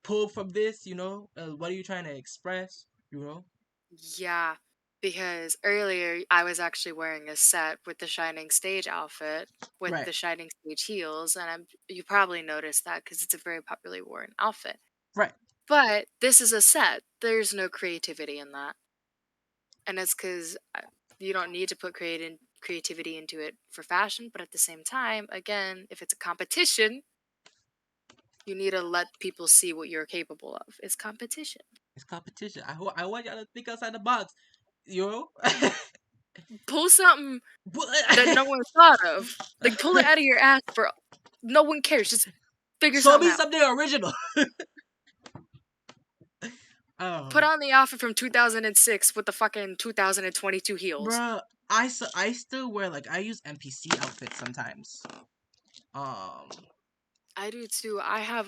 Pull from this. What are you trying to express? yeah. Because earlier I was actually wearing a set with the Shining Stage outfit with Right, the Shining Stage heels, and you probably noticed that because it's a very popularly worn outfit. right. But this is a set. There's no creativity in that, and it's because you don't need to put creativity into it for fashion. But at the same time, again, if it's a competition, you need to let people see what you're capable of. It's competition. It's competition. I want y'all to think outside the box. You know? Pull something But- that no one thought of. Like pull it out of your ass, bro. No one cares. Just figure Show something me out. something original. Put Oh, on the outfit from 2006 with the fucking 2022 heels. bruh. I still wear like I use NPC outfits sometimes. Um, I do too. I have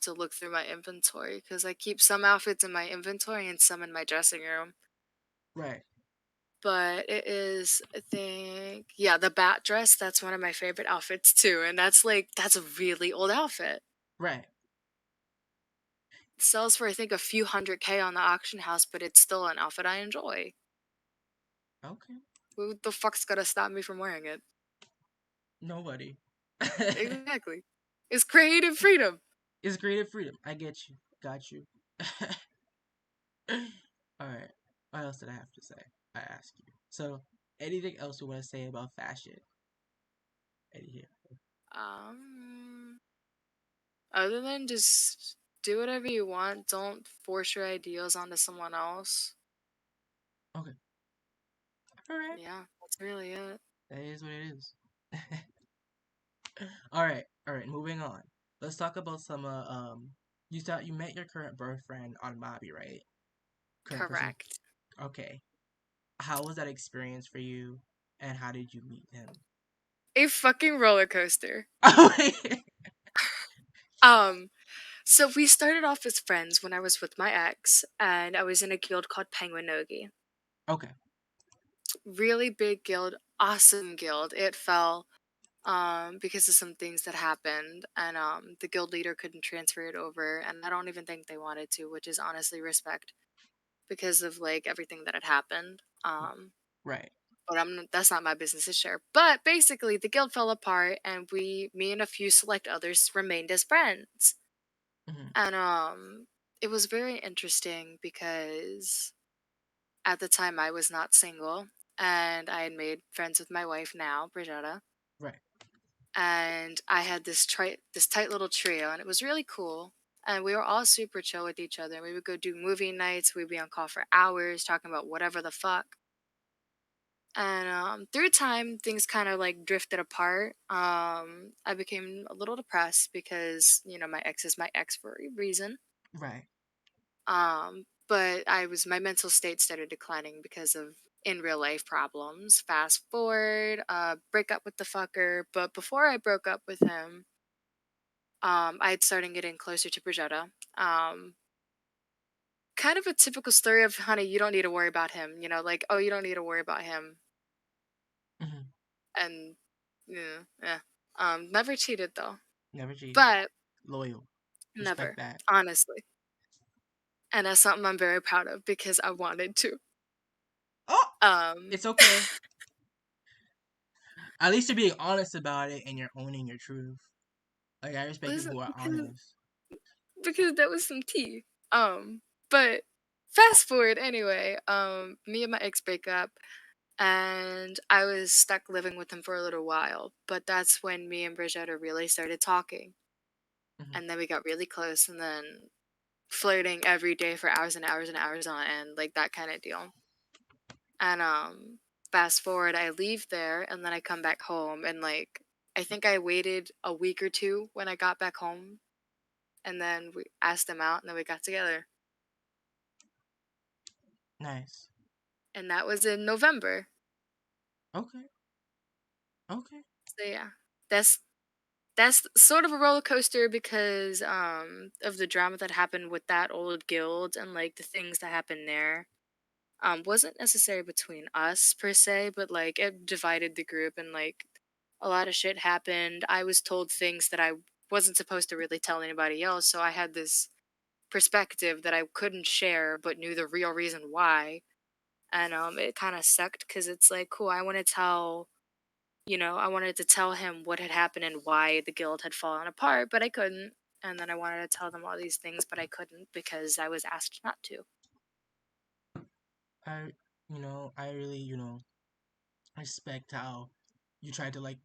to look through my inventory because I keep some outfits in my inventory and some in my dressing room. right, But it is, I think, yeah, the bat dress. That's one of my favorite outfits too, and that's a really old outfit. right. It sells for I think a few hundred K on the auction house, but it's still an outfit I enjoy. Okay. Who the fuck's gonna stop me from wearing it? Nobody. Exactly. It's creative freedom. It's creative freedom. I get you. Got you. All right. What else did I have to say? I ask you. So, anything else you want to say about fashion? Anything? Um, Other than just do whatever you want, don't force your ideals onto someone else. Okay. All right. Yeah, that's really it. That is what it is. All right. All right. Moving on. Let's talk about some. You thought you met your current boyfriend on Mabi, right? Current person. Correct. Okay. How was that experience for you, and how did you meet him? A fucking roller coaster. Okay. Um, so we started off as friends when I was with my ex, and I was in a guild called Penguinogi. Okay. Really big guild, awesome guild. It fell because of some things that happened, and the guild leader couldn't transfer it over, and I don't even think they wanted to, which is honestly respect because of like everything that had happened. Right. But that's not my business to share. But basically, the guild fell apart, and me and a few select others remained as friends. Hmm. And it was very interesting because at the time I was not single, and I had made friends with my wife now, Brigitta, Right. and I had this tight little trio, and it was really cool. And we were all super chill with each other. We would go do movie nights. We'd be on call for hours talking about whatever the fuck. And through time, things kind of like drifted apart. I became a little depressed because my ex is my ex for a reason. Right. But my mental state started declining because of in real life problems. Fast forward, break up with the fucker. But before I broke up with him, I had started getting closer to Brigitta. Um, Kind of a typical story of, honey, you don't need to worry about him. Like, oh, you don't need to worry about him. Hmm. And yeah, yeah. Never cheated though, Never cheated. but Loyal. Respect never, that. honestly. And that's something I'm very proud of because I wanted to. Oh, Um, it's okay. At least you're being honest about it and you're owning your truth. Like I respect people listen, who are honest. because that was some tea. But fast forward anyway. Me and my ex break up, and I was stuck living with him for a little while. But that's when me and Brigitta really started talking, Hmm. and then we got really close, and then flirting every day for hours and hours and hours on end, like that kind of deal. And fast forward, I leave there, and then I come back home, and like I think I waited a week or two when I got back home, and then we asked him out, and then we got together, Nice. and that was in November. Okay. Okay. So yeah, that's that's sort of a roller coaster because of the drama that happened with that old guild and like the things that happened there. Wasn't necessary between us per se, but like it divided the group, and like a lot of shit happened. I was told things that I wasn't supposed to really tell anybody else, so I had this perspective that I couldn't share but knew the real reason why. And it kind of sucked cuz it's like, cool, I wanted to tell him what had happened and why the guild had fallen apart, but I couldn't. And then I wanted to tell them all these things, but I couldn't because I was asked not to. I, I really, respect how you try to like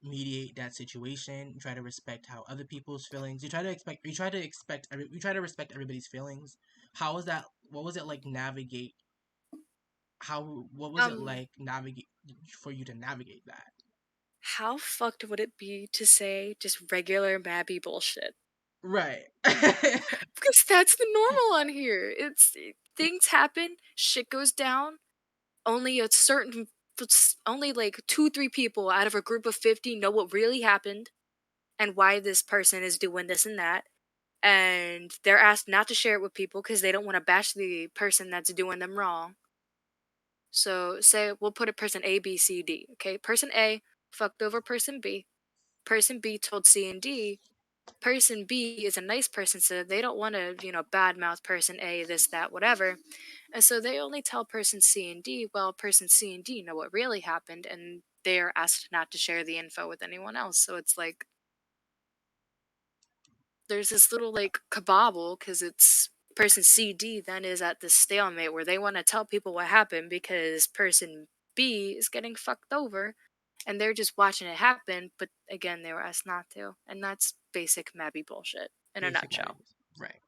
mediate that situation. You try to respect how other people's feelings. You try to respect everybody's feelings. How was that? What was it like navigate? What was it Um like navigate for you to navigate that? How fucked would it be to say just regular Mabi bullshit? Right. Because that's the normal on here. Things happen, shit goes down. Only a certain, only like 2, 3 people out of a group of 50 know what really happened and why this person is doing this and that. And they're asked not to share it with people because they don't want to bash the person that's doing them wrong. So, say we'll put a person A, B, C, D. Okay, person A fucked over person B. Person B told C and D person B is a nice person, so they don't want to, badmouth person A, this, that, whatever. And so they only tell person C and D, well, person C and D know what really happened, and they are asked not to share the info with anyone else. So it's like there's this little like cabobble because it's person CD then is at this stalemate where they want to tell people what happened because person B is getting fucked over and they're just watching it happen, but again, they were asked not to. And that's basic Mabi bullshit in a Basic nutshell. values. Right.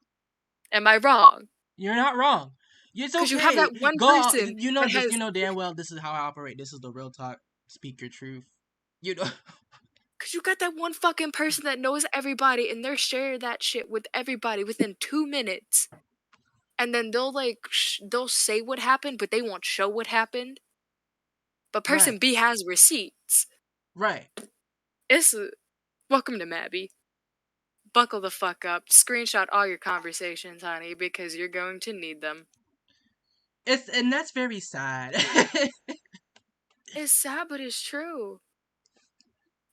Am I wrong? You're not wrong. It's Because you have okay. that one Go. person You know that this. has You know damn well this is how I operate. This is the real talk. Speak your truth. You know. Because you got that one fucking person that knows everybody and they're sharing that shit with everybody within 2 minutes. And then they'll they'll say what happened, but they won't show what happened. But person Right. B has receipts. Right. It's welcome to Mabi. Buckle the fuck up. Screenshot all your conversations, honey, because you're going to need them. And that's very sad. It's sad, but it's true.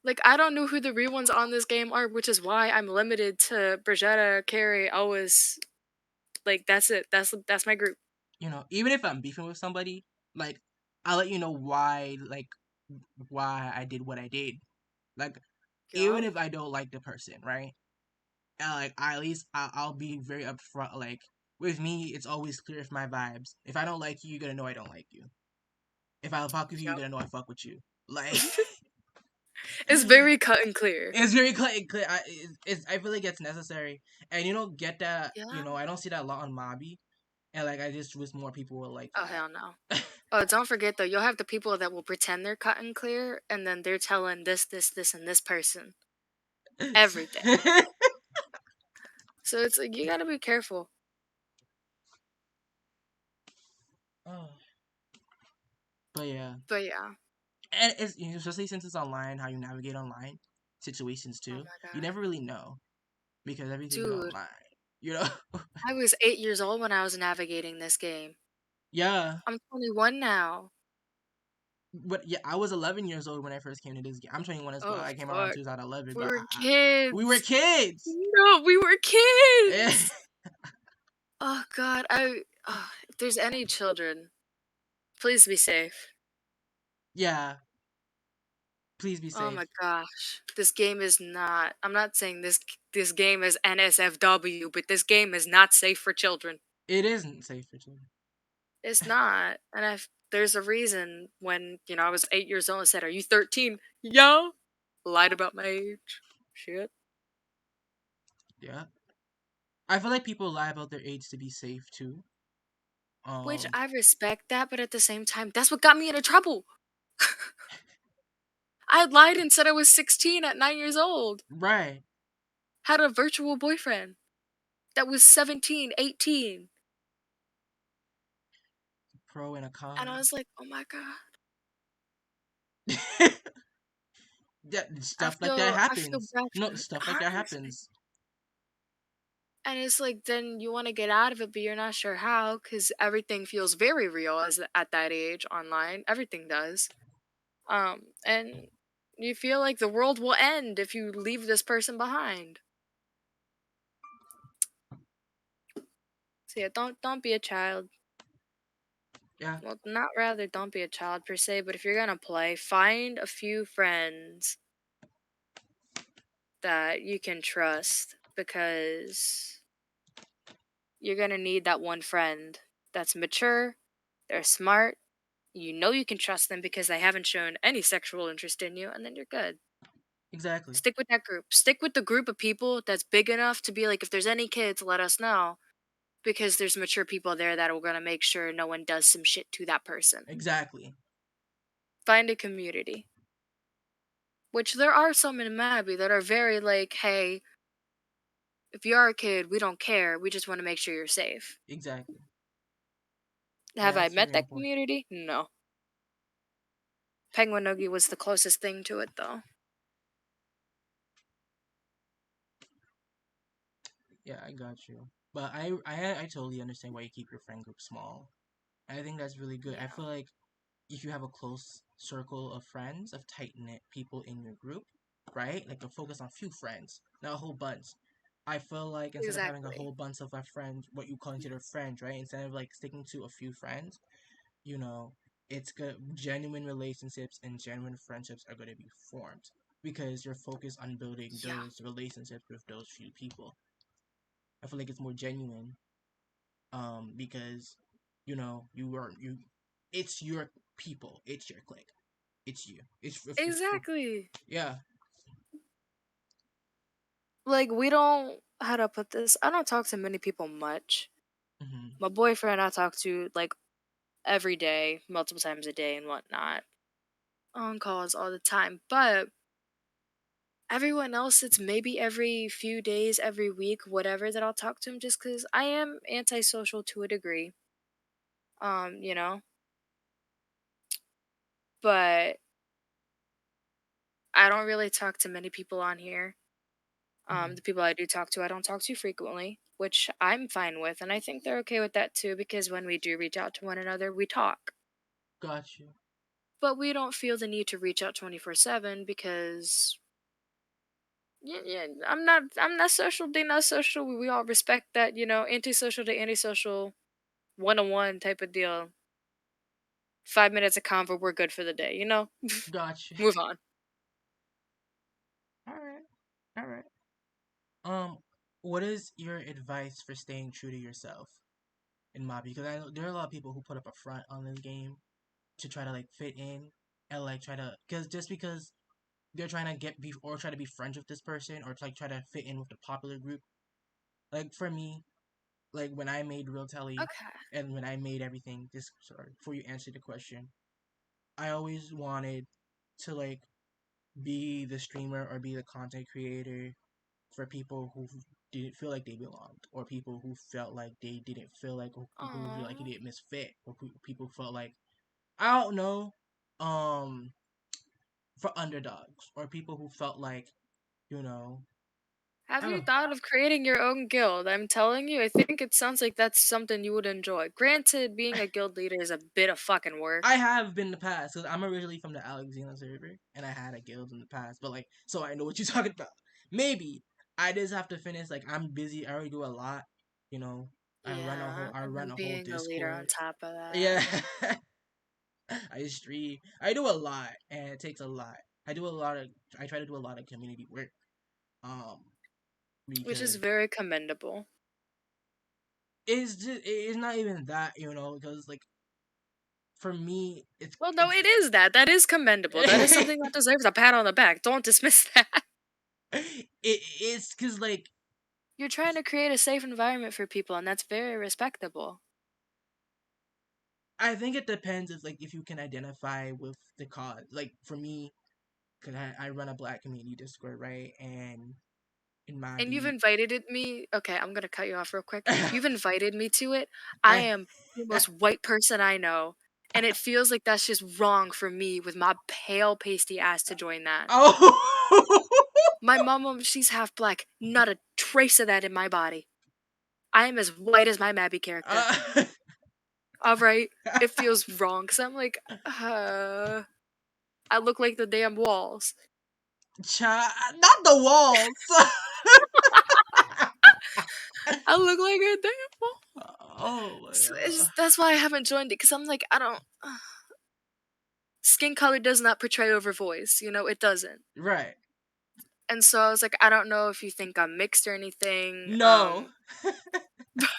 Like, I don't know who the real ones on this game are, which is why I'm limited to Brigitta, Carrie, always. Like, that's it. That's my group. Even if I'm beefing with somebody, like I'll let you know why I did what I did. Like even Yup. if I don't like the person, right? Like at least I'll be very upfront. Like with me, it's always clear if my vibes. If I don't like you, you're gonna know I don't like you. If I fuck with you, you're Yup. gonna know I fuck with you. Like It's very cut and clear. it's very clear. I feel like it's necessary, and you don't get that. Yeah. I don't see that a lot on Mabi, and like I just wish more people were like Oh, hell no. Oh, don't forget though, you'll have the people that will pretend they're cut and clear, and then they're telling this, and this person everything. that. So it's like, you gotta be careful. Oh, but yeah, But yeah. and especially since it's online, how you navigate online situations Oh too. my You god. never really know because everything's Dude, online. You know. I was 8 years old when I was navigating this game. Yeah. I'm 21 now. But yeah, I was 11 years old when I first came to this game. I'm 21 as well. Oh, I came around fuck. 2011, We but were we were kids. kids. No, we were Eh, kids. Oh god, if there's any children, please be safe. yeah. Please be Oh safe. my gosh. This game is not, I'm not saying this game is NSFW, but this game is not safe for children. It isn't safe for children. It's not. And there's a reason when, I was 8 years old and said, "Are you 13?" Yo, lied about my age. Shit. Yeah. I feel like people lie about their age to be safe too. Which Um. I respect that, but at the same time, that's what got me into trouble. I had lied and said I was 16 at 9 years old. Right. Had a virtual boyfriend that was 17, 18. Pro and a And I con. was like, oh my god. That I stuff like that feel I feel happens. bad No, for stuff like that honestly. happens. And it's like then you want to get out of it, but you're not sure how because everything feels very real as at that age online. Everything does. And you feel like the world will end if you leave this person behind. So yeah, don't be a child. Yeah. Well, not rather don't be a child per se, but if you're gonna play, find a few friends that you can trust because you're gonna need that one friend that's mature, they're smart, you can trust them because they haven't shown any sexual interest in you, and then you're good. Exactly. Stick with that group. Stick with the group of people that's big enough to be like, if there's any kids, let us know. Because there's mature people there that are gonna make sure no one does some shit to that person. Exactly. Find a community. Which there are some in Mabi that are very like, hey, if you are a kid, we don't care. We just want to make sure you're safe. Exactly. Have Yeah, I that's met very that important. community? No. Penguinogi was the closest thing to it, though. Yeah, I got you. But I totally understand why you keep your friend group small. I think that's really good. I Yeah, feel like if you have a close circle of friends, of tight knit people in your group, right? Like to focus on few friends, not a whole bunch. I feel like instead of having a exactly. whole bunch of friends, what you consider friends, right? Instead of like sticking to a few friends, you know, it's good. Genuine relationships and genuine friendships are going to be formed because you're focused on building Yeah, those relationships with those few people. I feel like it's more genuine. because you know you it's your people, it's your clique, it's you, it's for Exactly. yeah. Like, we don't, how to put this? I don't talk to many people much. Hmm. My boyfriend I talk to like every day, multiple times a day and whatnot. On calls all the time. But everyone else, it's maybe every few days, every week, whatever, that I'll talk to him, just because I am antisocial to a degree. You know? But I don't really talk to many people on here. Hmm. The people I do talk to, I don't talk to frequently, which I'm fine with, and I think they're okay with that too, because when we do reach out to one another, we talk. Got you. But we don't feel the need to reach out 24/7 because yeah, I'm not social, they not social. We all respect that, antisocial to antisocial, one on one type of deal. 5 minutes of convo, we're good for the day, Got you. Move on. All right. All right. What is your advice for staying true to yourself in Mabi? Because I know there are a lot of people who put up a front on this game to try to like fit in and like try to, because just because they're trying to get be or try to be friends with this person or to, like try to fit in with the popular group. Like for me, like when I made Real Telly Okay. and when I made everything, this sorry, before you answer the question, I always wanted to like be the streamer or be the content creator for people who didn't feel like they belonged, or people who felt like they didn't feel like, or people who feel like Aww. they didn't misfit, or people felt like I don't know, um, for underdogs, or people who felt like you know Have I you don't know. thought of creating your own guild? I'm telling you, I think it sounds like that's something you would enjoy. Granted, being a guild leader is a bit of fucking I work. have been in the past because I'm originally from the Alexina server and I had a guild in the past, but like, so I know what you're talking about. Maybe I just have to finish. Like, I'm busy. I already do a lot. You know, Yeah, I and run then a whole being a leader on Discord. top of that. Yeah, I stream. I do a lot, and it takes a lot. I do a lot of. I try to do a lot of community work. Um, Which is because very commendable. it's not even that, because like for me, Well, no, it is that. That is commendable. That is something that deserves a pat on the back. Don't dismiss that. it's because like You're trying to create a safe environment for people, and that's very respectable. I think it depends if you can identify with the cause. Like for me, because I run a Black community Discord, right, and in my And you've beat, invited me. Okay, I'm gonna cut you off real quick. I You've invited me to it. I am the most white person I know, and it feels like that's just wrong for me with my pale, pasty ass to join that. oh. My mom, she's half black. Not a trace of that in my body. I am as white as my Mabi character. uh, Alright? It feels wrong because I'm like, I look like the damn walls. Not the walls. I look like a damn wall. Oh my So god. that's why I haven't joined it because I'm like, I don't. Skin color does not portray over voice, it doesn't. Right. And so I was like, I don't know if you think I'm mixed or anything. No. But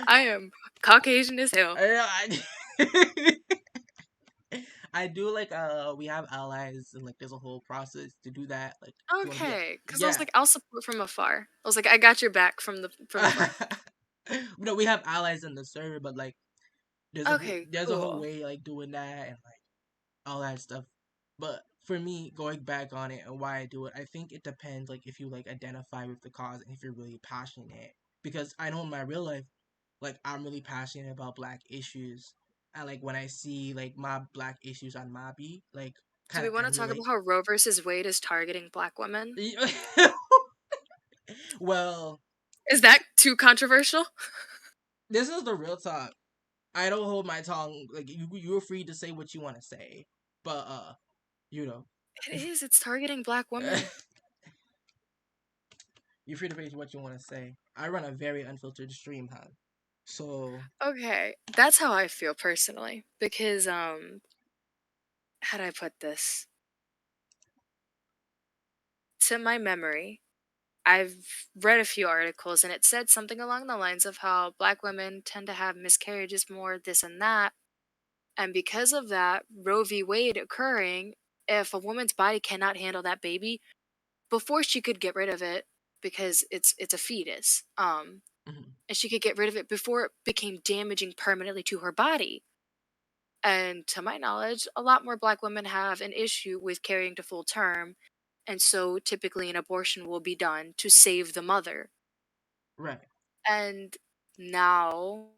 I am Caucasian as hell. I, I do like we have allies and like there's a whole process to do that. Like if you want to be Okay, because I was yeah. like, I'll support from afar. I was like, I got your back from afar. No, we have allies in the server, but like Okay, there's a whole cool. way like doing that and like all that stuff. But for me, going back on it and why I do it, I think it depends like if you like identify with the cause and if you're really passionate. Because I know in my real life, like I'm really passionate about black issues. And like when I see like my black issues on Mabi, like Do kind we of want to talk emulate. about how Roe versus Wade is targeting black women? Well, Is that too controversial? this is the real talk. I don't hold my tongue. Like you're free to say what you want to say, but you know, It is. It's targeting black women. you're free to say what you want to say. I run a very unfiltered stream, huh? So Okay, that's how I feel personally because how do I put this? To my memory, I've read a few articles and it said something along the lines of how black women tend to have miscarriages more, this and that. And because of that, Roe v. Wade occurring, if a woman's body cannot handle that baby, before she could get rid of it, because it's a fetus, Mhm. and she could get rid of it before it became damaging permanently to her body. And to my knowledge, a lot more black women have an issue with carrying to full term, and so typically an abortion will be done to save the mother. Right. And now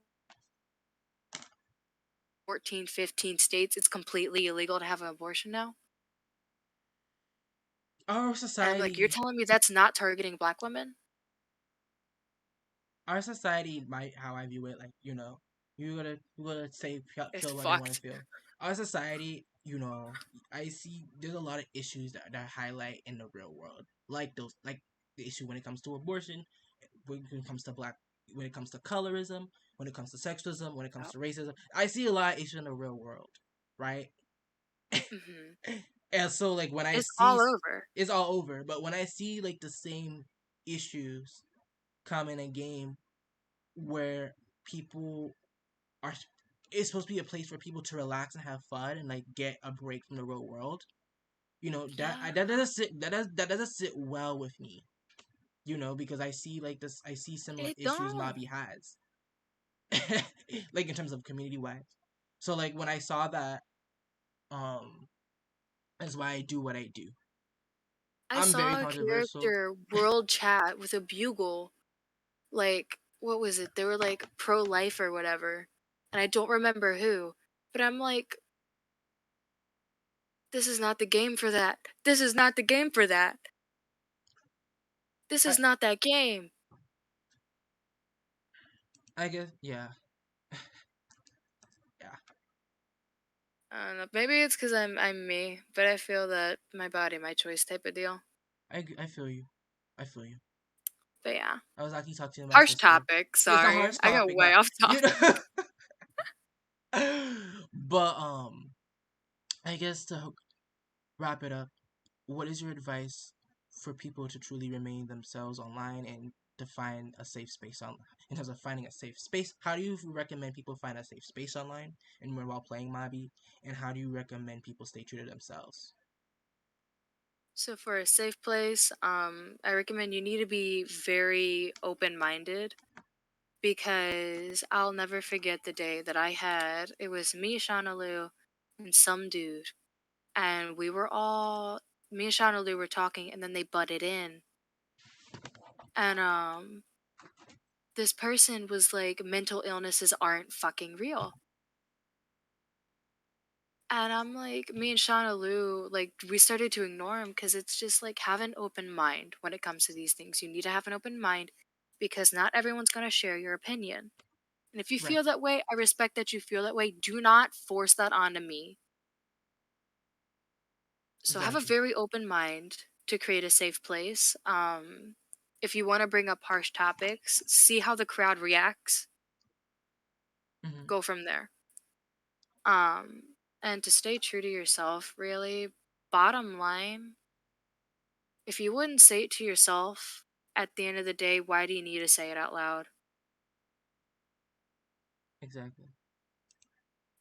14, 15 states, it's completely illegal to have an abortion now. Our And I'm like, you're society, telling me that's not targeting black women? our society might how I view it, like you gotta say It's feel what you want to fucked. feel. Our society, I see there's a lot of issues that highlight in the real world, like the issue when it comes to abortion, when it comes to black, when it comes to colorism, when it comes to sexism, when it comes Yep. to racism. I see a lot of issues in the real world, right? Hmm. And so like when I It's see all over. it's all over, but when I see like the same issues come in a game where people are it's supposed to be a place for people to relax and have fun and like get a break from the real world. Yeah, That doesn't sit well with me. Because I see similar it issues don't. Mabi has, like in terms of community wise. So like when I saw that, um, that's why I do what I do. I I'm very saw a controversial. character world chat with a bugle. Like, what was it? They were like pro life or whatever. And I don't remember who. But I'm like, this is not the game for that. This is not the game for that. This I is not that game. I guess yeah, yeah. I don't know. Maybe it's because I'm me, but I feel that my body, my choice type of deal. I feel you. I feel you. But yeah. I was actually talking to my Harsh sister. topic. It's a Sorry. harsh I got topic, way but off you topic. know, but I guess to wrap it up, what is your advice for people to truly remain themselves online and to find a safe space in terms of finding a safe space? How do you recommend people find a safe space online and while playing Mabi? And how do you recommend people stay true to themselves? So for a safe place, I recommend you need to be very open-minded because I'll never forget the day that it was me, Shaunalu, and some dude, and me and Shaunalu were talking, and then they butted in, and this person was like, mental illnesses aren't fucking real. And I'm like, me and Shauna Lou, like, we started to ignore him because it's just like, have an open mind when it comes to these things. You need to have an open mind because not everyone's going to share your opinion. And if you Right. feel that way, I respect that you feel that way. Do not force that onto me. So have a Exactly. very open mind to create a safe place. If you want to bring up harsh topics, see how the crowd reacts, Hmm. go from there. Um, and to stay true to yourself, really, bottom line, if you wouldn't say it to yourself, at the end of the day, why do you need to say it out loud? Exactly.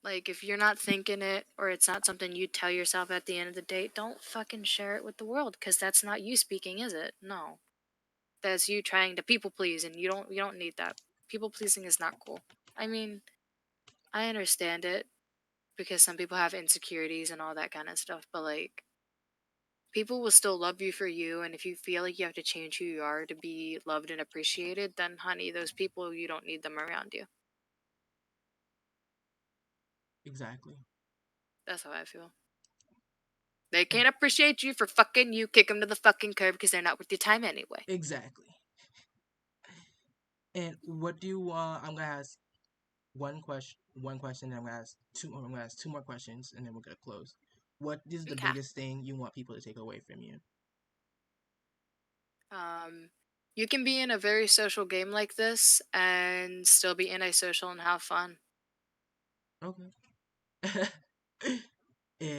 Like, if you're not thinking it or it's not something you tell yourself at the end of the day, don't fucking share it with the world because that's not you speaking, is it? No. That's you trying to people please and you don't need that. People pleasing is not cool. I mean, I understand it because some people have insecurities and all that kind of stuff, but like people will still love you for you, and if you feel like you have to change who you are to be loved and appreciated, then honey, those people, you don't need them around you. Exactly. That's how I feel. They And can't appreciate you for fucking you. Kick them to the fucking curb because they're not worth your time anyway. exactly. And what do you I'm gonna ask one question, and I'm gonna ask two more questions, and then we're gonna close. What is the Okay. biggest thing you want people to take away from you? Um, you can be in a very social game like this and still be antisocial and have fun. Okay.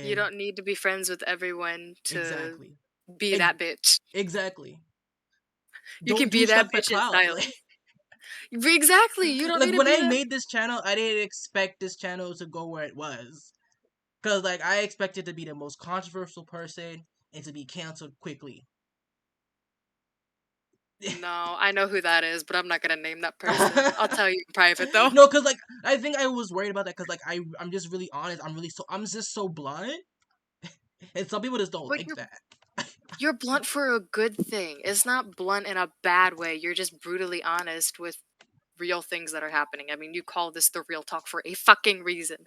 You And don't need to be friends with everyone to exactly. be Ex- that bitch. exactly. You can Don't be do that stuff for bitch in clout. silence. Exactly. You don't Like need to when be I that. made this channel, I didn't expect this channel to go where it was. Cause like I expected to be the most controversial person and to be canceled quickly. No, I know who that is, but I'm not gonna name that person. I'll tell you in private though. No, cause like I think I was worried about that. Cause like I'm just really honest. I'm just so blunt, and some people just don't But like that. you're blunt for a good thing. It's not blunt in a bad way. You're just brutally honest with real things that are happening. I mean, you call this the real talk for a fucking reason.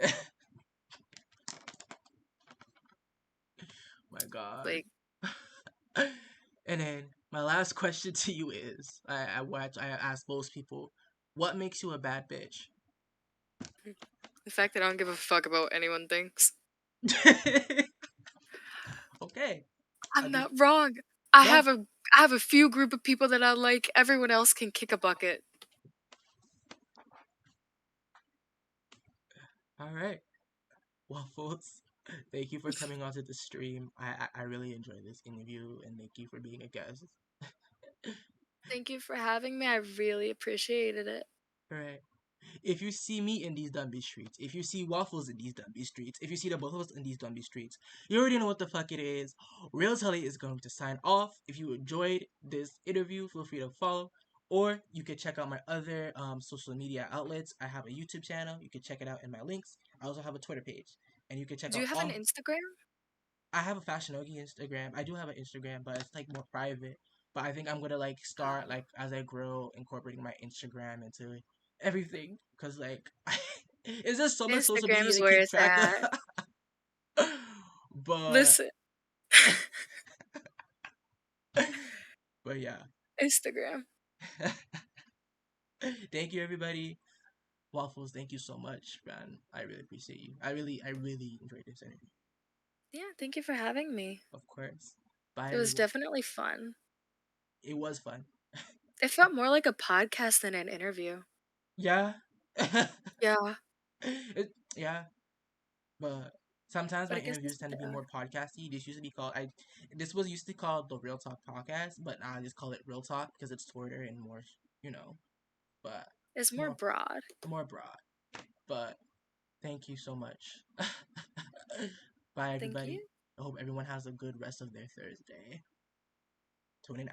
My God. Like, And then my last question to you is, I ask most people, what makes you a bad bitch? the fact that I don't give a fuck about what anyone thinks. Okay. I I'm just not wrong. I no. have a I have a few group of people that I like. Everyone else can kick a bucket. All right. Waffles. Thank you for coming onto the stream. I really enjoyed this interview and thank you for being a guest. Thank you for having me. I really appreciated it. All right. If you see me in these Dunby streets, if you see Waffles in these Dunby streets, if you see the both of us in these Dunby streets, you already know what the fuck it is. RealTalk is going to sign off. If you enjoyed this interview, feel free to follow. Or you can check out my other social media outlets. I have a YouTube channel. You can check it out in my links. I also have a Twitter page. And you can check Do out you have an all. Instagram? I have a Fashionogi Instagram. I do have an Instagram, but it's like more private. But I think I'm gonna like start Oh. like as I grow incorporating my Instagram into everything because like it's just so much social Instagram media is to where keep it's track of. at. but Listen, but yeah. Instagram. Thank you everybody. Waffles, thank you so much, man. I really appreciate you. I really enjoyed this interview. Yeah, thank you for having me. Of course. Bye It was everyone. definitely fun. It was fun. It felt more like a podcast than an interview. Yeah. Yeah, Yeah. But sometimes but my I guess interviews it's tend to be more podcasty. This used to be called this was used to called the Real Talk podcast, but now I just call it Real Talk because it's shorter and more, you know, but it's more more broad. more broad. But thank you so much. Bye Thank you. everybody. I hope everyone has a good rest of their Thursday. Tune in.